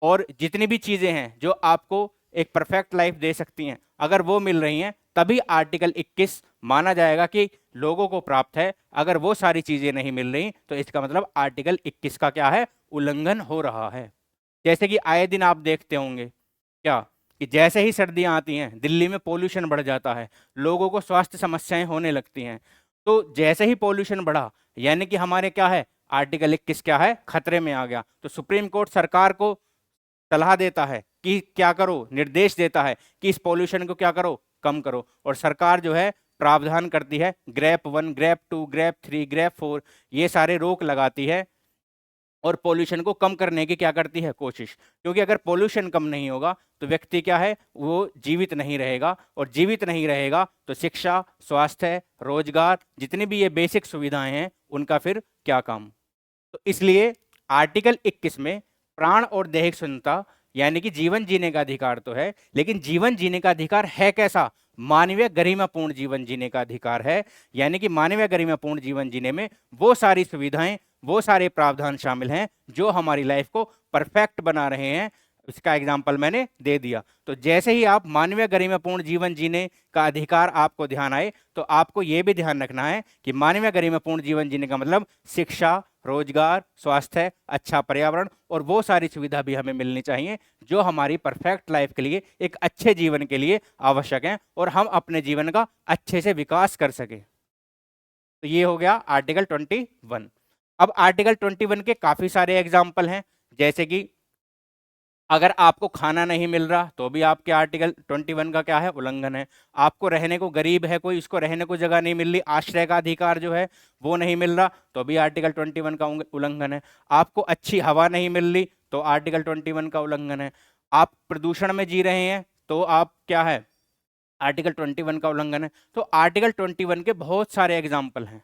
और जितनी भी चीजें हैं जो आपको एक परफेक्ट लाइफ दे सकती हैं, अगर वो मिल रही हैं तभी आर्टिकल 21 माना जाएगा कि लोगों को प्राप्त है। अगर वो सारी चीजें नहीं मिल रही तो इसका मतलब आर्टिकल 21 का क्या है? उल्लंघन हो रहा है। जैसे कि आए दिन आप देखते होंगे क्या कि जैसे ही सर्दियां आती हैं दिल्ली में पोल्यूशन बढ़ जाता है, लोगों को स्वास्थ्य समस्याएं होने लगती हैं। तो जैसे ही पोल्यूशन बढ़ा यानी कि हमारे क्या है? आर्टिकल 21 क्या है? खतरे में आ गया। तो सुप्रीम कोर्ट सरकार को सलाह देता है कि क्या करो, निर्देश देता है कि इस पॉल्यूशन को क्या करो? कम करो। और सरकार जो है प्रावधान करती है, ग्रेप 1, ग्रेप 2, ग्रेप 3, ग्रेप 4, ये सारे रोक लगाती है और पोल्यूशन को कम करने की क्या करती है? कोशिश। क्योंकि अगर पोल्यूशन कम नहीं होगा तो व्यक्ति क्या है? वो जीवित नहीं रहेगा, और जीवित नहीं रहेगा तो शिक्षा, स्वास्थ्य, रोजगार, जितनी भी ये बेसिक सुविधाएं हैं उनका फिर क्या काम? तो इसलिए आर्टिकल 21 में प्राण और दैहिक स्वतंत्रता यानी कि जीवन जीने का अधिकार तो है, लेकिन जीवन जीने का अधिकार है कैसा? मानवीय गरिमापूर्ण जीवन जीने का अधिकार है। यानी कि मानवीय गरिमापूर्ण जीवन जीने में वो सारी सुविधाएं, वो सारे प्रावधान शामिल हैं जो हमारी लाइफ को परफेक्ट बना रहे हैं। इसका एग्जाम्पल मैंने दे दिया। तो जैसे ही आप मानवीय गरिमापूर्ण जीवन जीने का अधिकार आपको ध्यान आए तो आपको यह भी ध्यान रखना है कि मानवीय गरिमापूर्ण जीवन जीने का मतलब शिक्षा, रोजगार, स्वास्थ्य, अच्छा पर्यावरण और वो सारी सुविधा भी हमें मिलनी चाहिए जो हमारी परफेक्ट लाइफ के लिए, एक अच्छे जीवन के लिए आवश्यक है और हम अपने जीवन का अच्छे से विकास कर सके। तो ये हो गया आर्टिकल 21। अब आर्टिकल 21 के काफी सारे एग्जाम्पल हैं, जैसे कि अगर आपको खाना नहीं मिल रहा तो भी आपके आर्टिकल 21 का क्या है? उल्लंघन है। आपको रहने को, गरीब है कोई, इसको रहने को जगह नहीं मिल रही, आश्रय का अधिकार जो है वो नहीं मिल रहा तो भी आर्टिकल 21 का उल्लंघन है। आपको अच्छी हवा नहीं मिल रही तो आर्टिकल 21 का उल्लंघन है। आप प्रदूषण में जी रहे हैं तो आप क्या है? आर्टिकल 21 का उल्लंघन है। तो आर्टिकल 21 के बहुत सारे एग्जाम्पल हैं,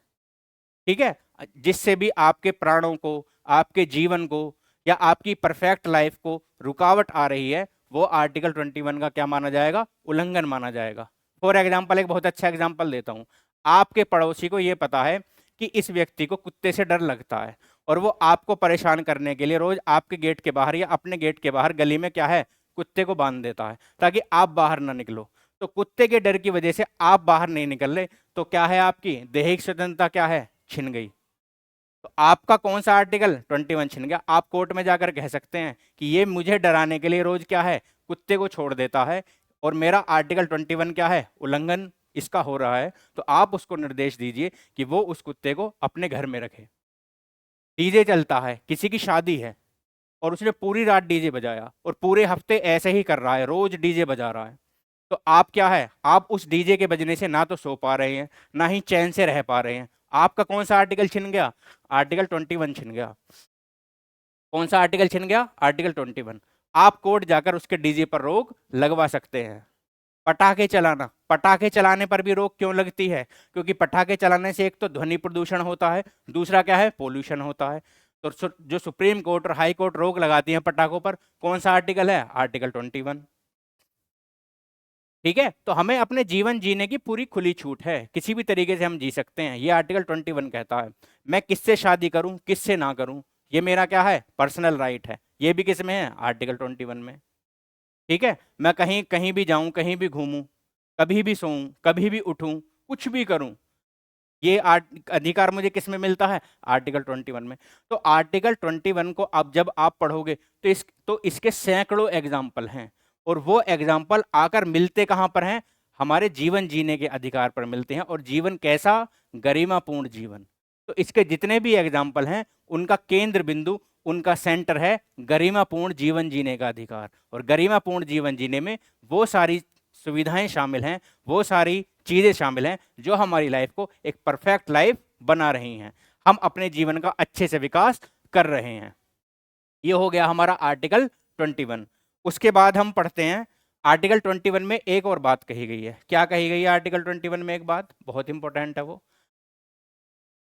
ठीक है, जिससे भी आपके प्राणों को, आपके जीवन को या आपकी परफेक्ट लाइफ को रुकावट आ रही है, वो आर्टिकल 21 का क्या माना जाएगा? उल्लंघन माना जाएगा। फॉर एग्जाम्पल, एक बहुत अच्छा एग्जाम्पल देता हूं। आपके पड़ोसी को यह पता है कि इस व्यक्ति को कुत्ते से डर लगता है और वो आपको परेशान करने के लिए रोज आपके गेट के बाहर या अपने गेट के बाहर गली में क्या है? कुत्ते को बांध देता है ताकि आप बाहर ना निकलो। तो कुत्ते के डर की वजह से आप बाहर नहीं निकल रहे तो क्या है? आपकी दैहिक स्वतंत्रता क्या है? छिन गई। तो आपका कौन सा आर्टिकल? 21 छिन गया। आप कोर्ट में जाकर कह सकते हैं कि ये मुझे डराने के लिए रोज क्या है? कुत्ते को छोड़ देता है और मेरा आर्टिकल 21 क्या है? उल्लंघन इसका हो रहा है। तो आप उसको निर्देश दीजिए कि वो उस कुत्ते को अपने घर में रखे। डीजे चलता है, किसी की शादी है और उसने पूरी रात डीजे बजाया और पूरे हफ्ते ऐसे ही कर रहा है, रोज डीजे बजा रहा है, तो आप क्या है? आप उस डीजे के बजने से ना तो सो पा रहे हैं, ना ही चैन से रह पा रहे हैं। आपका कौन सा आर्टिकल छिन गया? आर्टिकल 21 छिन गया। कौन सा आर्टिकल छिन गया? आर्टिकल 21। आप कोर्ट जाकर उसके डीजे पर रोक लगवा सकते हैं। पटाखे चलाना, पटाखे चलाने पर भी रोक क्यों लगती है? क्योंकि पटाखे चलाने से एक तो ध्वनि प्रदूषण होता है, दूसरा क्या है? पोल्यूशन होता है। तो जो सुप्रीम कोर्ट और हाई कोर्ट रोक लगाती है पटाखों पर, कौन सा आर्टिकल है? आर्टिकल 21। ठीक है, तो हमें अपने जीवन जीने की पूरी खुली छूट है, किसी भी तरीके से हम जी सकते हैं, ये आर्टिकल 21 कहता है। मैं किससे शादी करूं, किससे ना करूं, ये मेरा क्या है? पर्सनल राइट है। ये भी किस में है? आर्टिकल 21 में। ठीक है, मैं कहीं कहीं भी जाऊं, कहीं भी घूमूं, कभी भी सोऊं, कभी भी उठूं, कुछ भी करूं, ये अधिकार मुझे किस में मिलता है? आर्टिकल 21 में। तो आर्टिकल 21 को अब जब आप पढ़ोगे तो इसके सैकड़ों एग्जाम्पल हैं, और वो एग्जाम्पल आकर मिलते कहाँ पर हैं? हमारे जीवन जीने के अधिकार पर मिलते हैं। और जीवन कैसा? गरिमापूर्ण जीवन। तो इसके जितने भी एग्जाम्पल हैं उनका केंद्र बिंदु, उनका सेंटर है गरिमापूर्ण जीवन जीने का अधिकार। और गरिमापूर्ण जीवन जीने में वो सारी सुविधाएं शामिल हैं, वो सारी चीज़ें शामिल हैं जो हमारी लाइफ को एक परफेक्ट लाइफ बना रही हैं, हम अपने जीवन का अच्छे से विकास कर रहे हैं। ये हो गया हमारा आर्टिकल 21। उसके बाद हम पढ़ते हैं आर्टिकल 21 में एक और बात कही गई है। क्या कही गई है आर्टिकल 21 में? एक बात बहुत इंपॉर्टेंट है वो।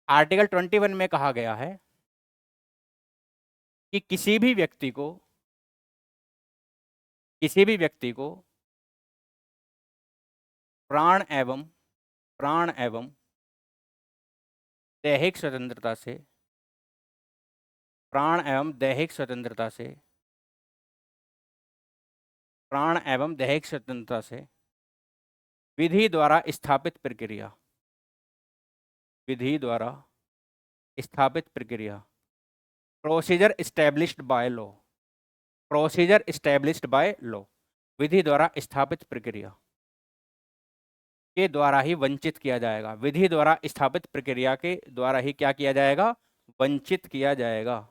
आर्टिकल 21 में कहा गया है कि किसी भी व्यक्ति को प्राण एवं दैहिक स्वतंत्रता से प्राण एवं दैहिक स्वतंत्रता से विधि द्वारा स्थापित प्रक्रिया प्रोसीजर एस्टैब्लिश्ड बाय लॉ विधि द्वारा स्थापित प्रक्रिया के द्वारा ही वंचित किया जाएगा। विधि द्वारा स्थापित प्रक्रिया के द्वारा ही क्या किया जाएगा? वंचित किया जाएगा।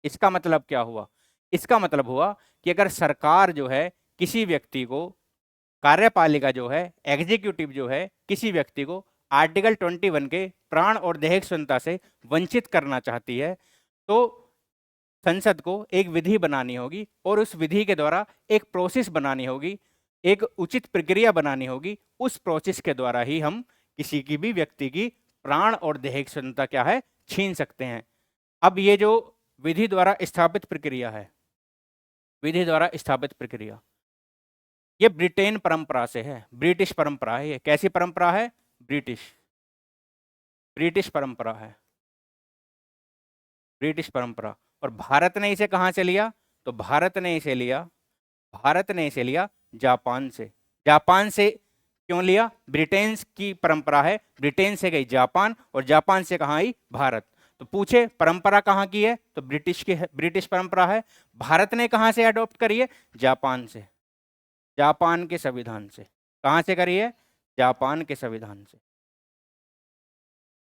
इसका मतलब क्या हुआ? इसका मतलब हुआ कि अगर सरकार जो है किसी व्यक्ति को, कार्यपालिका जो है, एग्जीक्यूटिव जो है, किसी व्यक्ति को आर्टिकल 21 के प्राण और दैहिक स्वतंत्रता से वंचित करना चाहती है, तो संसद को एक विधि बनानी होगी और उस विधि के द्वारा एक प्रोसेस बनानी होगी, एक उचित प्रक्रिया बनानी होगी। उस प्रोसेस के द्वारा ही हम किसी की भी व्यक्ति की प्राण और दैहिक स्वतंत्रता क्या है? छीन सकते हैं। अब ये जो विधि द्वारा स्थापित प्रक्रिया ये ब्रिटेन परंपरा से है, ब्रिटिश परंपरा है। ये कैसी परंपरा है? ब्रिटिश परंपरा। और भारत ने इसे कहां से लिया? तो भारत ने इसे लिया जापान से। क्यों लिया? ब्रिटेन की परंपरा है, ब्रिटेन से गई जापान और जापान से कहां आई? भारत। तो पूछे परंपरा कहां की है? तो ब्रिटिश परंपरा है। भारत ने कहां से अडॉप्ट करी है? जापान से, जापान के संविधान से। कहां से करी है? जापान के संविधान से।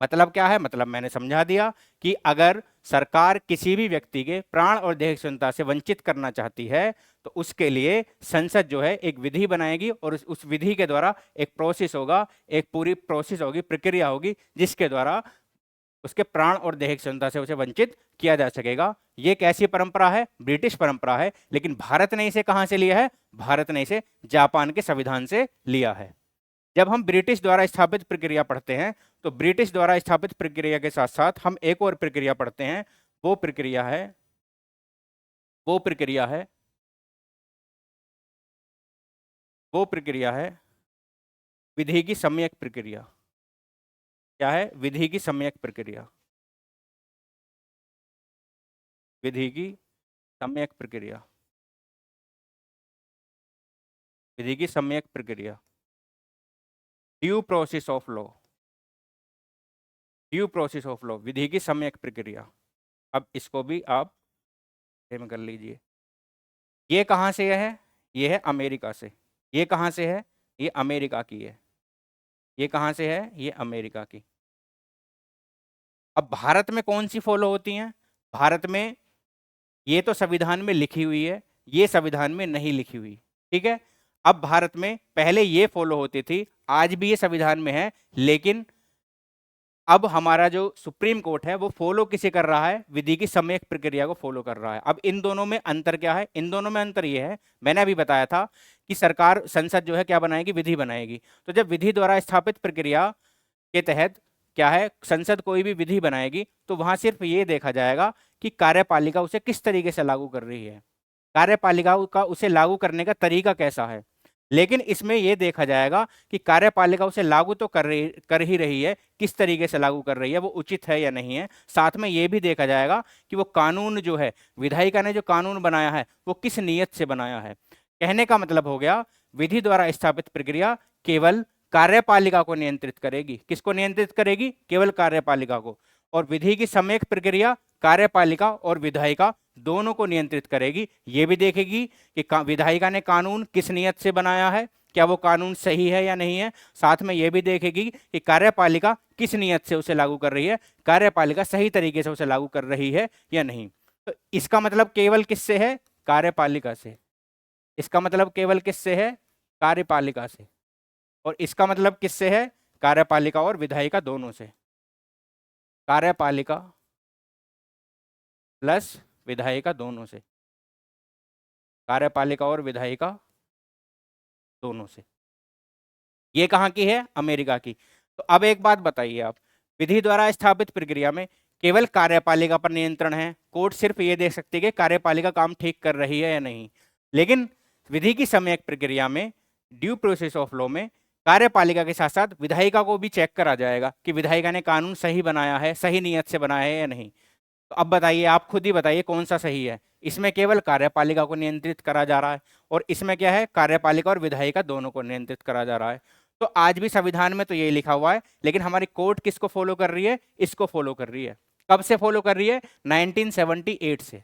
मतलब क्या है? मतलब मैंने समझा दिया कि अगर सरकार किसी भी व्यक्ति के प्राण और दैहिक स्वतंत्रता से वंचित करना चाहती है तो उसके लिए संसद जो है एक विधि बनाएगी और उस विधि के द्वारा एक प्रोसेस होगा, एक पूरी प्रोसेस होगी, प्रक्रिया होगी, जिसके द्वारा उसके प्राण और दैहिक स्वतंत्रता से उसे वंचित किया जा सकेगा। ये कैसी परंपरा है? ब्रिटिश परंपरा है। लेकिन भारत ने इसे कहां से लिया है? भारत ने इसे जापान के संविधान से लिया है। जब हम ब्रिटिश द्वारा स्थापित प्रक्रिया पढ़ते हैं तो ब्रिटिश द्वारा स्थापित प्रक्रिया के साथ साथ हम एक और प्रक्रिया पढ़ते हैं। वो प्रक्रिया है विधि की सम्यक प्रक्रिया। क्या है? विधि की सम्यक प्रक्रिया। विधि की सम्यक प्रक्रिया ड्यू प्रोसेस ऑफ लॉ विधि की सम्यक प्रक्रिया। अब इसको भी आप में कर लीजिए। ये कहां से है? ये है अमेरिका से। ये कहां से है? ये अमेरिका की है। ये कहां से है? ये अमेरिका की। अब भारत में कौन सी फॉलो होती हैं? भारत में ये तो संविधान में लिखी हुई है, ये संविधान में नहीं लिखी हुई। ठीक है। अब भारत में पहले ये फॉलो होती थी, आज भी ये संविधान में है, लेकिन अब हमारा जो सुप्रीम कोर्ट है वो फॉलो किसे कर रहा है? विधि की सम्यक प्रक्रिया को फॉलो कर रहा है। अब इन दोनों में अंतर क्या है? इन दोनों में अंतर ये है, मैंने अभी बताया था कि सरकार, संसद जो है क्या बनाएगी? विधि बनाएगी। तो जब विधि द्वारा स्थापित प्रक्रिया के तहत क्या है, संसद कोई भी विधि बनाएगी तो वहां सिर्फ ये देखा जाएगा कि कार्यपालिका उसे किस तरीके से लागू कर रही है, कार्यपालिका का उसे लागू करने का तरीका कैसा है। लेकिन इसमें यह देखा जाएगा कि कार्यपालिका उसे लागू तो कर ही रही है, किस तरीके से लागू कर रही है, वो उचित है या नहीं है। साथ में यह भी देखा जाएगा कि वो कानून जो है, विधायिका ने जो कानून बनाया है वो किस नीयत से बनाया है। कहने का मतलब हो गया, विधि द्वारा स्थापित प्रक्रिया केवल कार्यपालिका को नियंत्रित करेगी। किसको नियंत्रित करेगी? केवल कार्यपालिका को। और विधि की सम्यक प्रक्रिया कार्यपालिका और विधायिका दोनों को नियंत्रित करेगी। ये भी देखेगी कि विधायिका ने कानून किस नियत से बनाया है, क्या वो कानून सही है या नहीं है। साथ में यह भी देखेगी कि कार्यपालिका किस नियत से उसे लागू कर रही है, कार्यपालिका सही तरीके से उसे लागू कर रही है या नहीं। तो इसका मतलब केवल किससे है? कार्यपालिका से। इसका मतलब केवल किससे है? कार्यपालिका से। और इसका मतलब किससे है? कार्यपालिका और विधायिका दोनों से। कार्यपालिका प्लस विधायिका दोनों से। कार्यपालिका और विधायिका दोनों से। ये कहाँ की है? अमेरिका की। तो अब एक बात बताइए आप, विधि द्वारा स्थापित प्रक्रिया में केवल कार्यपालिका पर नियंत्रण है। कोर्ट सिर्फ ये देख सकती है कि कार्यपालिका काम ठीक कर रही है या नहीं। लेकिन विधि की सम्यक प्रक्रिया में, ड्यू प्रोसेस ऑफ लॉ में, कार्यपालिका के साथ साथ विधायिका को भी चेक करा जाएगा कि विधायिका ने कानून सही बनाया है, सही नियत से बनाया है या नहीं। तो अब बताइए, आप खुद ही बताइए कौन सा सही है। इसमें केवल कार्यपालिका को नियंत्रित करा जा रहा है और इसमें क्या है? कार्यपालिका और विधायिका दोनों को नियंत्रित करा जा रहा है। तो आज भी संविधान में तो ये लिखा हुआ है, लेकिन हमारी कोर्ट किसको फॉलो कर रही है? इसको फॉलो कर रही है। कब से फॉलो कर रही है? 1978 से,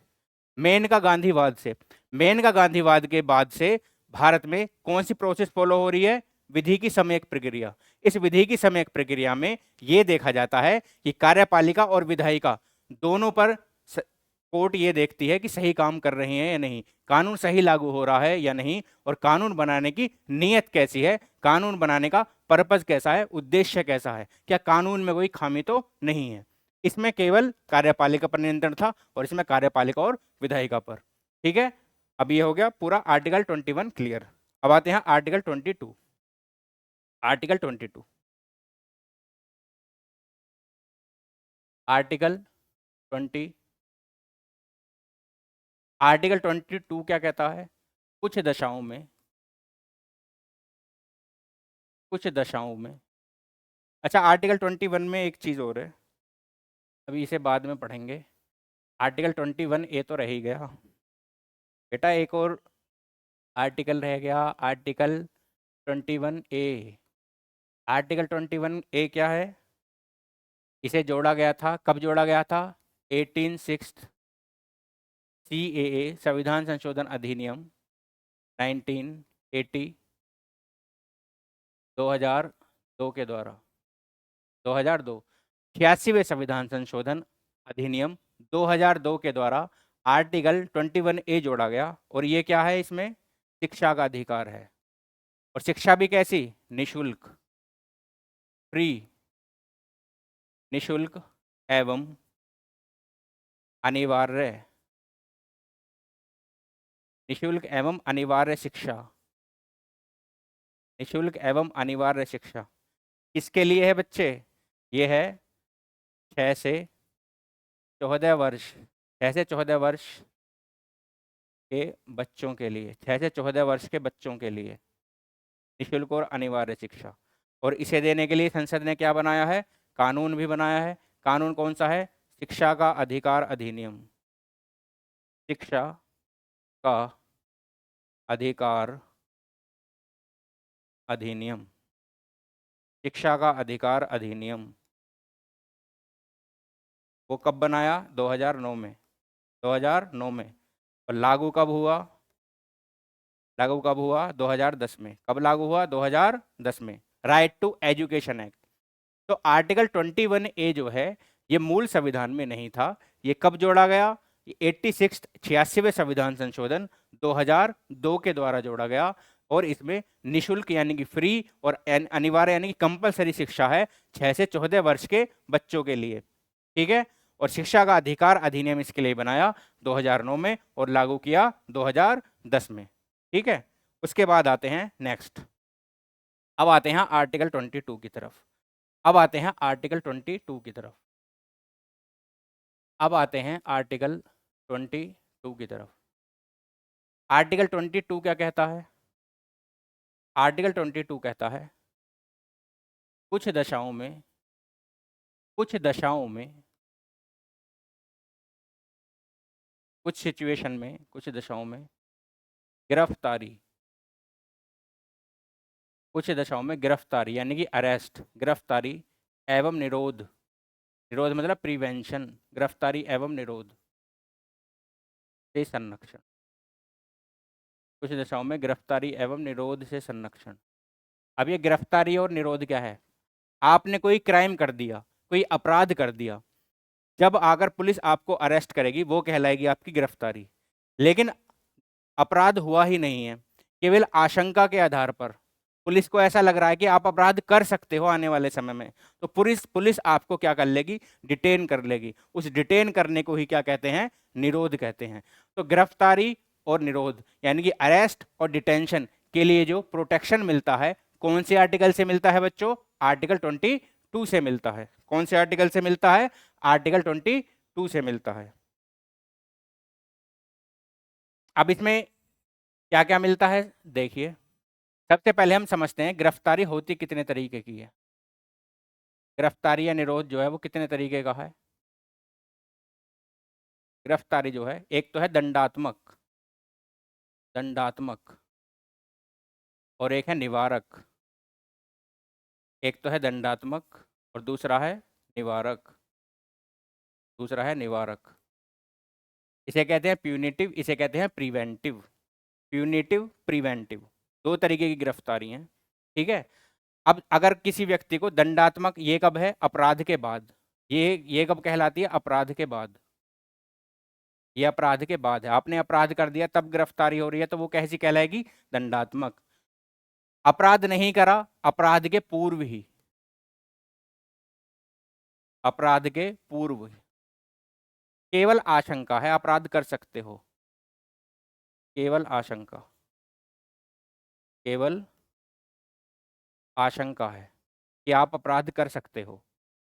मेनका गांधीवाद से। मेनका गांधीवाद के बाद से भारत में कौन सी प्रोसेस फॉलो हो रही है? विधि की सम्यक प्रक्रिया। इस विधि की सम्यक प्रक्रिया में यह देखा जाता है कि कार्यपालिका और विधायिका दोनों पर कोर्ट ये देखती है कि सही काम कर रहे हैं या नहीं, कानून सही लागू हो रहा है या नहीं, और कानून बनाने की नीयत कैसी है, कानून बनाने का पर्पस कैसा है, उद्देश्य कैसा है, क्या कानून में कोई खामी तो नहीं है। इसमें केवल कार्यपालिका पर नियंत्रण था और इसमें कार्यपालिका और विधायिका पर। ठीक है, अब ये हो गया पूरा आर्टिकल 21 क्लियर। अब आते हैं आर्टिकल 22। आर्टिकल 22, आर्टिकल 20, आर्टिकल 22 क्या कहता है? कुछ दशाओं में, कुछ दशाओं में। अच्छा, आर्टिकल 21 में एक चीज़ और है, अभी इसे बाद में पढ़ेंगे। आर्टिकल 21 ए तो रह ही गया बेटा, एक और आर्टिकल रह गया, आर्टिकल 21 ए। आर्टिकल 21 ए क्या है? इसे जोड़ा गया था, कब जोड़ा गया था? 18 CAA, संविधान संशोधन अधिनियम 1980, 2002 के द्वारा। 2002 86वें संविधान संशोधन अधिनियम 2002 के द्वारा आर्टिकल 21 ए जोड़ा गया। और ये क्या है? इसमें शिक्षा का अधिकार है। और शिक्षा भी कैसी? निशुल्क, फ्री, निशुल्क एवं अनिवार्य, निशुल्क एवं अनिवार्य शिक्षा, निशुल्क एवं अनिवार्य शिक्षा किसके लिए है बच्चे? ये है 6 से 14 वर्ष, 6 से 14 वर्ष के बच्चों के लिए, 6 से 14 वर्ष के बच्चों के लिए निशुल्क और अनिवार्य शिक्षा। और इसे देने के लिए संसद ने क्या बनाया है? कानून भी बनाया है। कानून कौन सा है? शिक्षा का अधिकार अधिनियम, शिक्षा का अधिकार अधिनियम, शिक्षा का अधिकार अधिनियम। वो कब बनाया? 2009 में, 2009 में। और लागू कब हुआ? लागू कब हुआ? 2010 में। कब लागू हुआ? 2010 में। Right to education act. तो आर्टिकल 21 ए जो है ये मूल संविधान में नहीं था। ये कब जोड़ा गया? 86वें संविधान संशोधन 2002 के द्वारा जोड़ा गया। और इसमें निशुल्क यानी कि फ्री और अनिवार्य यानी कि कंपलसरी शिक्षा है 6 से 14 वर्ष के बच्चों के लिए। ठीक है, और शिक्षा का अधिकार अधिनियम इसके लिए बनाया 2009 में और लागू किया 2010 में। ठीक है, उसके बाद आते हैं नेक्स्ट। अब आते हैं आर्टिकल 22 की तरफ। अब आते हैं आर्टिकल 22 की तरफ। अब आते हैं आर्टिकल 22 की तरफ। आर्टिकल 22 क्या कहता है? आर्टिकल 22 कहता है कुछ दशाओं में, कुछ दशाओं में, कुछ सिचुएशन में, कुछ दशाओं में गिरफ्तारी, कुछ दशाओं में गिरफ्तारी यानी कि अरेस्ट, गिरफ्तारी एवं निरोध, निरोध मतलब प्रिवेंशन, गिरफ्तारी एवं निरोध से संरक्षण, कुछ दशाओं में गिरफ्तारी एवं निरोध से संरक्षण। अब ये गिरफ्तारी और निरोध क्या है? आपने कोई क्राइम कर दिया, कोई अपराध कर दिया, जब आकर पुलिस आपको अरेस्ट करेगी वो कहलाएगी आपकी गिरफ्तारी। लेकिन अपराध हुआ ही नहीं है, केवल आशंका के आधार पर पुलिस को ऐसा लग रहा है कि आप अपराध कर सकते हो आने वाले समय में, तो पुलिस पुलिस आपको क्या कर लेगी? डिटेन कर लेगी। उस डिटेन करने को ही क्या कहते हैं? निरोध कहते हैं। तो गिरफ्तारी और निरोध यानी कि अरेस्ट और डिटेंशन के लिए जो प्रोटेक्शन मिलता है, कौन से आर्टिकल से मिलता है बच्चों? आर्टिकल 22 से मिलता है। कौन से आर्टिकल से मिलता है? आर्टिकल 22 से मिलता है। अब इसमें क्या क्या मिलता है देखिए। सबसे पहले हम समझते हैं गिरफ्तारी होती कितने तरीके की है। गिरफ्तारी या निरोध जो है वो कितने तरीके का है? गिरफ्तारी जो है, एक तो है दंडात्मक, दंडात्मक, और एक है निवारक। एक तो है दंडात्मक और दूसरा है निवारक, दूसरा है निवारक। इसे कहते हैं प्यूनिटिव, इसे कहते हैं प्रिवेंटिव। प्यूनिटिव, प्रिवेंटिव, दो तरीके की गिरफ्तारी हैं। ठीक है। अब अगर किसी व्यक्ति को दंडात्मक, ये कब है? अपराध के बाद। ये कब कहलाती है? अपराध के बाद। ये अपराध के बाद है, आपने अपराध कर दिया तब गिरफ्तारी हो रही है, तो वो कैसी कहलाएगी? दंडात्मक। अपराध नहीं करा, अपराध के पूर्व ही, अपराध के पूर्व ही, केवल आशंका है अपराध कर सकते हो, केवल आशंका, केवल आशंका है कि आप अपराध कर सकते हो,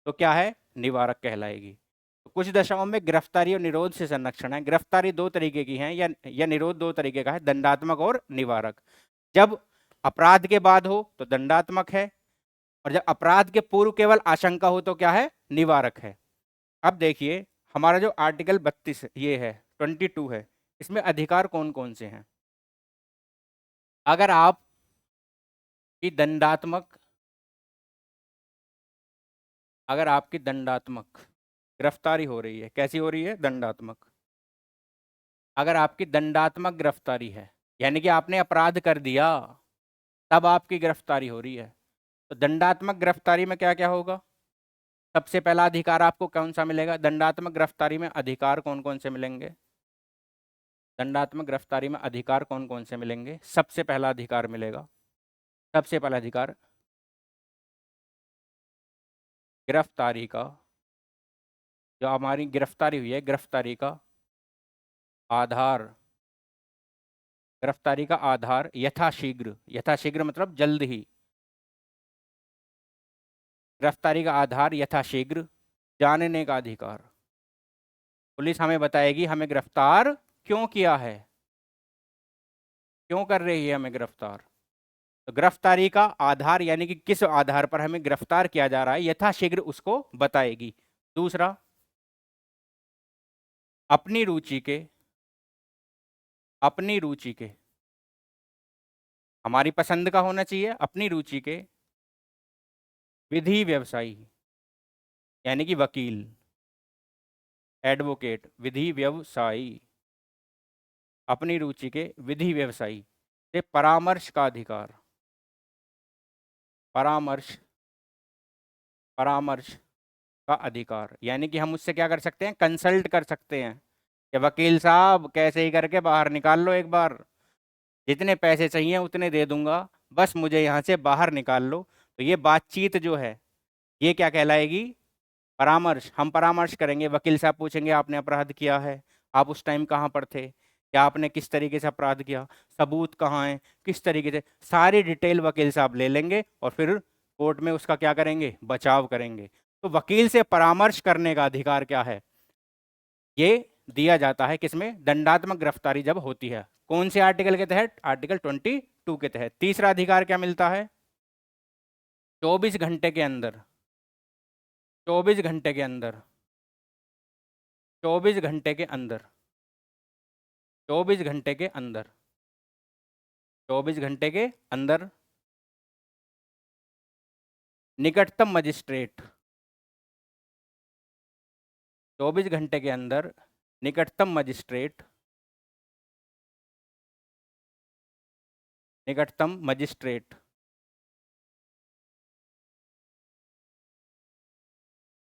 तो क्या है? निवारक कहलाएगी। तो कुछ दशाओं में गिरफ्तारी और निरोध से संरक्षण है। गिरफ्तारी दो तरीके की है, या निरोध दो तरीके का है, दंडात्मक और निवारक। जब अपराध के बाद हो तो दंडात्मक है, और जब अपराध के पूर्व केवल आशंका हो तो क्या है? निवारक है। अब देखिए हमारा जो आर्टिकल 32 ये है, 22 है, इसमें अधिकार कौन कौन से हैं? अगर आप की दंडात्मक, अगर आपकी दंडात्मक गिरफ्तारी हो रही है, कैसी हो रही है? दंडात्मक। अगर आपकी दंडात्मक गिरफ्तारी है यानी कि आपने अपराध कर दिया तब आपकी गिरफ्तारी हो रही है, तो दंडात्मक गिरफ्तारी में क्या क्या होगा? सबसे पहला अधिकार आपको कौन सा मिलेगा? दंडात्मक गिरफ्तारी में अधिकार कौन कौन से मिलेंगे? दंडात्मक गिरफ्तारी में अधिकार कौन कौन से मिलेंगे? सबसे पहला अधिकार मिलेगा, सबसे पहला अधिकार गिरफ्तारी का, जो हमारी गिरफ्तारी हुई है, गिरफ्तारी का आधार, गिरफ्तारी का आधार यथाशीघ्र, यथाशीघ्र मतलब जल्द ही, गिरफ्तारी का आधार यथाशीघ्र जानने का अधिकार। पुलिस हमें बताएगी हमें गिरफ्तार क्यों किया है, क्यों कर रही है हमें गिरफ्तार। तो गिरफ्तारी का आधार यानी कि किस आधार पर हमें गिरफ्तार किया जा रहा है, यथाशीघ्र उसको बताएगी। दूसरा, अपनी रुचि के, अपनी रुचि के, हमारी पसंद का होना चाहिए, अपनी रुचि के विधि व्यवसायी यानी कि वकील, एडवोकेट, विधि व्यवसायी, अपनी रुचि के विधि व्यवसायी से परामर्श का अधिकार, परामर्श, परामर्श का अधिकार यानी कि हम उससे क्या कर सकते हैं? कंसल्ट कर सकते हैं कि वकील साहब कैसे ही करके बाहर निकाल लो, एक बार जितने पैसे चाहिए उतने दे दूंगा, बस मुझे यहाँ से बाहर निकाल लो। तो ये बातचीत जो है ये क्या कहलाएगी? परामर्श। हम परामर्श करेंगे, वकील साहब पूछेंगे आपने अपराध किया है, आप उस टाइम कहाँ पर थे, क्या आपने किस तरीके से अपराध किया, सबूत कहाँ है, किस तरीके से, सारी डिटेल वकील साहब ले लेंगे और फिर कोर्ट में उसका क्या करेंगे? बचाव करेंगे। तो वकील से परामर्श करने का अधिकार क्या है? ये दिया जाता है किसमें? दंडात्मक गिरफ्तारी जब होती है। कौन से आर्टिकल के तहत? आर्टिकल 22 के तहत। तीसरा अधिकार क्या मिलता है? 24 घंटे के अंदर, 24 घंटे के अंदर, 24 घंटे के अंदर, 24 घंटे के अंदर, 24 घंटे के अंदर निकटतम मजिस्ट्रेट 24 घंटे के अंदर निकटतम मजिस्ट्रेट निकटतम मजिस्ट्रेट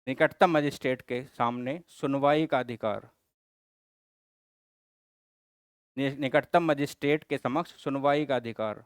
निकटतम मजिस्ट्रेट के सामने सुनवाई का अधिकार, निकटतम मजिस्ट्रेट के समक्ष सुनवाई का अधिकार।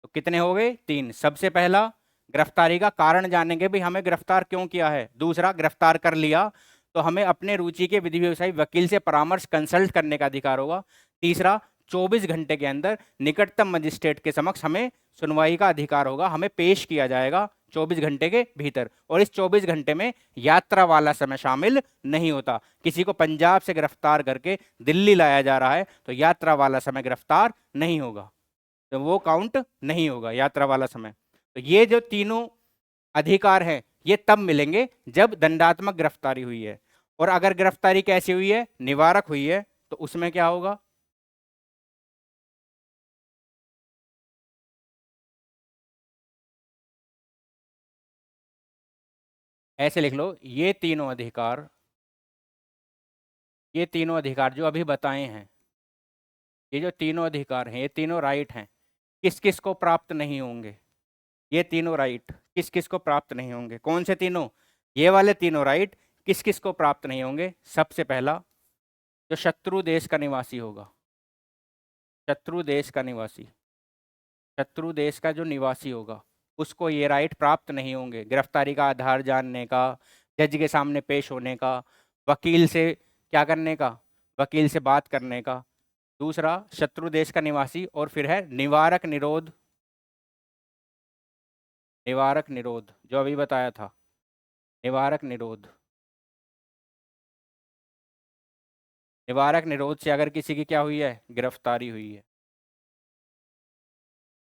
तो कितने हो गए? 3। सबसे पहला गिरफ्तारी का कारण जानेंगे, भी हमें गिरफ्तार क्यों किया है। दूसरा, गिरफ्तार कर लिया तो हमें अपने रुचि के विधि व्यवसायी वकील से परामर्श कंसल्ट करने का अधिकार होगा। तीसरा, 24 घंटे के अंदर निकटतम मजिस्ट्रेट के समक्ष हमें सुनवाई का अधिकार होगा, हमें पेश किया जाएगा 24 घंटे के भीतर। और इस 24 घंटे में यात्रा वाला समय शामिल नहीं होता। किसी को पंजाब से गिरफ्तार करके दिल्ली लाया जा रहा है तो यात्रा वाला समय गिरफ्तार नहीं होगा, तो वो काउंट नहीं होगा यात्रा वाला समय। तो ये जो तीनों अधिकार हैं ये तब मिलेंगे जब दंडात्मक गिरफ्तारी हुई है। और अगर गिरफ्तारी कैसी हुई है? निवारक हुई है, तो उसमें क्या होगा? ऐसे लिख लो, ये तीनों अधिकार जो अभी बताए हैं, ये जो तीनों अधिकार हैं, ये तीनों राइट हैं, किस किस को प्राप्त नहीं होंगे? ये तीनों राइट किस किस को प्राप्त नहीं होंगे? कौन से तीनों? ये वाले तीनों राइट किस किस को प्राप्त नहीं होंगे? सबसे पहला, जो शत्रु देश का निवासी होगा, शत्रु देश का निवासी, शत्रु देश का जो निवासी होगा उसको ये राइट प्राप्त नहीं होंगे। गिरफ्तारी का आधार जानने का, जज के सामने पेश होने का, वकील से क्या करने का? वकील से बात करने का। दूसरा, शत्रु देश का निवासी, और फिर है निवारक निरोध, निवारक निरोध जो अभी बताया था, निवारक निरोध। निवारक निरोध से अगर किसी की क्या हुई है? गिरफ्तारी हुई है।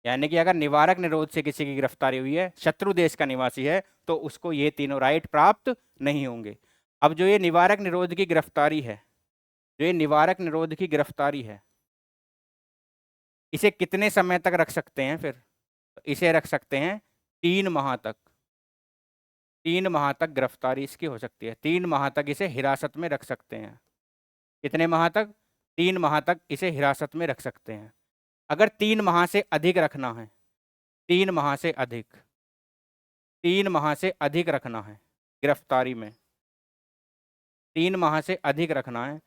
यानी कि अगर निवारक निरोध से किसी की गिरफ्तारी हुई है, शत्रु देश का निवासी है, तो उसको ये तीनों राइट प्राप्त नहीं होंगे। अब जो ये निवारक निरोध की गिरफ्तारी है, जो ये निवारक निरोध की गिरफ्तारी है, इसे कितने समय तक रख सकते हैं? फिर इसे रख सकते हैं 3 माह तक। 3 माह तक गिरफ्तारी इसकी हो सकती है। 3 माह तक इसे हिरासत में रख सकते हैं। कितने माह तक? 3 माह तक इसे हिरासत में रख सकते हैं। अगर 3 माह से अधिक रखना है, 3 माह से अधिक, 3 माह से अधिक रखना है गिरफ्तारी में, 3 माह से अधिक रखना है,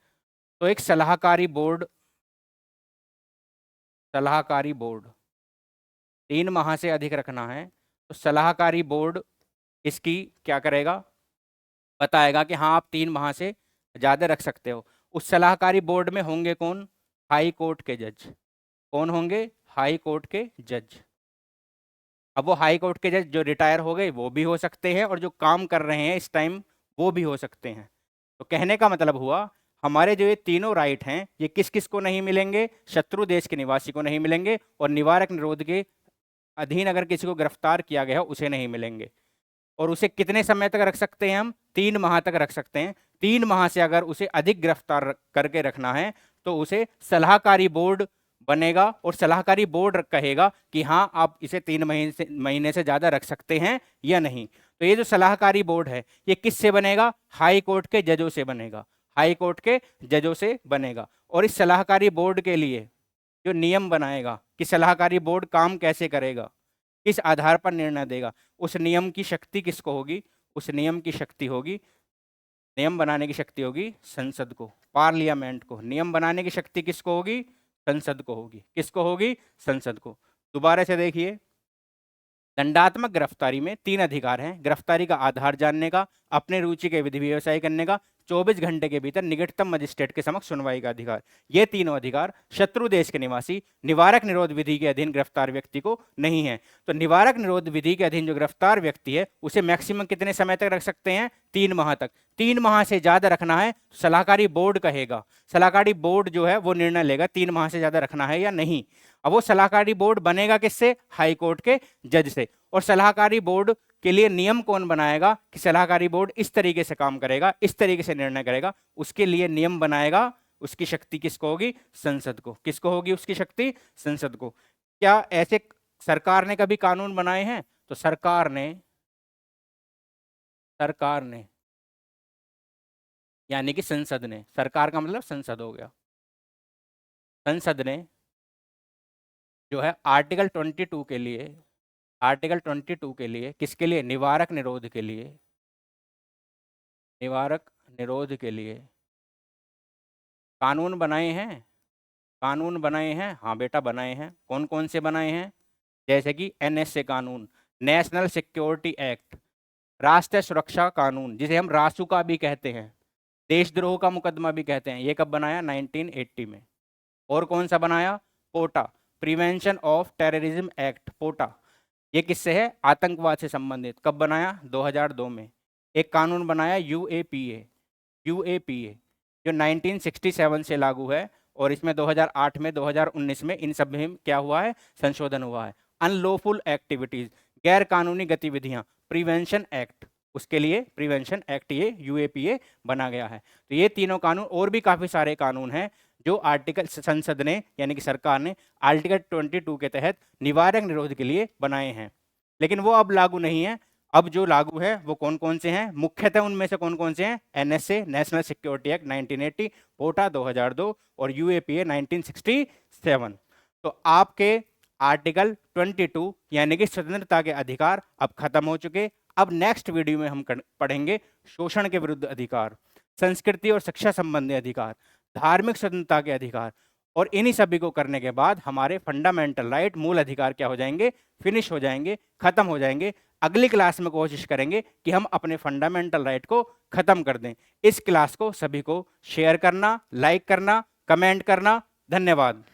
तो एक सलाहकारी बोर्ड, सलाहकारी बोर्ड 3 माह से अधिक रखना है तो सलाहकारी बोर्ड इसकी क्या करेगा? बताएगा कि हाँ आप 3 माह से ज़्यादा रख सकते हो। उस सलाहकारी बोर्ड में होंगे कौन? हाई कोर्ट के जज। कौन होंगे? हाई कोर्ट के जज। अब वो हाई कोर्ट के जज जो रिटायर हो गए वो भी हो सकते हैं, और जो काम कर रहे हैं इस टाइम वो भी हो सकते हैं। तो कहने का मतलब हुआ, हमारे जो ये तीनों राइट हैं ये किस किस को नहीं मिलेंगे? शत्रु देश के निवासी को नहीं मिलेंगे, और निवारक निरोध के अधीन अगर किसी को गिरफ्तार किया गया उसे नहीं मिलेंगे। और उसे कितने समय तक रख सकते हैं हम? 3 माह तक रख सकते हैं। 3 माह से अगर उसे अधिक गिरफ्तार करके रखना है तो उसे सलाहकारी बोर्ड बनेगा, और सलाहकारी बोर्ड कहेगा कि हाँ आप इसे 3 महीने से ज़्यादा रख सकते हैं या नहीं। तो ये जो सलाहकारी बोर्ड है ये किससे बनेगा? हाई कोर्ट के जजों से बनेगा, हाई कोर्ट के जजों से बनेगा। और इस सलाहकारी बोर्ड के लिए जो नियम बनाएगा कि सलाहकारी बोर्ड काम कैसे करेगा, किस आधार पर निर्णय देगा, उस नियम की शक्ति किसको होगी? उस नियम की शक्ति होगी, नियम बनाने की शक्ति होगी संसद को, पार्लियामेंट को। नियम बनाने की शक्ति किसको होगी? संसद को होगी। किसको होगी? संसद को। दोबारा से देखिए, दंडात्मक गिरफ्तारी में 3 अधिकार हैं। गिरफ्तारी का आधार जानने का, अपने रुचि के विधि व्यवसाय करने का, 24 घंटे के भीतर निकटतम मजिस्ट्रेट के समक्ष सुनवाई का अधिकार। ये तीनों अधिकार शत्रु देश के निवासी निवारक निरोध विधि के अधीन गिरफ्तार व्यक्ति को नहीं है। तो निवारक निरोध विधि के अधीन जो गिरफ्तार व्यक्ति है उसे मैक्सिमम कितने समय तक रख सकते हैं? 3 माह तक। 3 माह से ज्यादा रखना है तो सलाहकारी बोर्ड कहेगा, सलाहकारी बोर्ड जो है वो निर्णय लेगा 3 माह से ज्यादा रखना है या नहीं। अब वो सलाहकारी बोर्ड बनेगा किससे? हाई कोर्ट के जज से। और सलाहकारी बोर्ड के लिए नियम कौन बनाएगा कि सलाहकारी बोर्ड इस तरीके से काम करेगा, इस तरीके से निर्णय करेगा? उसके लिए नियम बनाएगा, उसकी शक्ति किसको होगी? संसद को। किसको होगी उसकी शक्ति? संसद को। क्या ऐसे सरकार ने कभी कानून बनाए हैं? तो सरकार ने यानी कि संसद ने, सरकार का मतलब संसद हो गया, संसद ने जो है आर्टिकल 22 के लिए, आर्टिकल 22 के लिए किसके लिए, निवारक निरोध के लिए, निवारक निरोध के लिए कानून बनाए हैं, कानून बनाए हैं, हाँ बेटा बनाए हैं। कौन कौन से बनाए हैं? जैसे कि एनएसए कानून, नेशनल सिक्योरिटी एक्ट, राष्ट्रीय सुरक्षा कानून जिसे हम रासुका भी कहते हैं, देशद्रोह का मुकदमा भी कहते हैं, ये कब बनाया? 1980 में। और कौन सा बनाया? पोटा, प्रिवेंशन ऑफ टेररिज्म एक्ट, पोटा, ये किससे है? आतंकवाद से संबंधित। कब बनाया? 2002 में। एक कानून बनाया यूएपीए, यूएपीए जो 1967 से लागू है, और इसमें 2008 में 2019 में इन सब में क्या हुआ है? संशोधन हुआ है। अनलॉफुल एक्टिविटीज, गैर कानूनी गतिविधियां, प्रिवेंशन एक्ट, उसके लिए प्रिवेंशन एक्ट ये यूएपीए बना गया है। तो ये तीनों कानून, और भी काफी सारे कानून हैं जो आर्टिकल संसद ने यानी कि सरकार ने आर्टिकल 22 के तहत निवारक निरोध के लिए बनाए हैं, लेकिन वो अब लागू नहीं है। अब जो लागू है वो कौन कौन से हैं? मुख्यतः उनमें से कौन कौन से हैं? एनएसए, नेशनल सिक्योरिटी एक्ट 1980, पोटा 2002 और यूएपीए 1967। तो आपके आर्टिकल 22 यानी कि स्वतंत्रता के अधिकार अब खत्म हो चुके। अब नेक्स्ट वीडियो में हम पढ़ेंगे शोषण के विरुद्ध अधिकार, संस्कृति और शिक्षा संबंधी अधिकार, धार्मिक स्वतंत्रता के अधिकार, और इन्हीं सभी को करने के बाद हमारे फंडामेंटल राइट, मूल अधिकार क्या हो जाएंगे? फिनिश हो जाएंगे, खत्म हो जाएंगे। अगली क्लास में कोशिश करेंगे कि हम अपने फंडामेंटल राइट को खत्म कर दें। इस क्लास को सभी को शेयर करना, लाइक करना, कमेंट करना। धन्यवाद।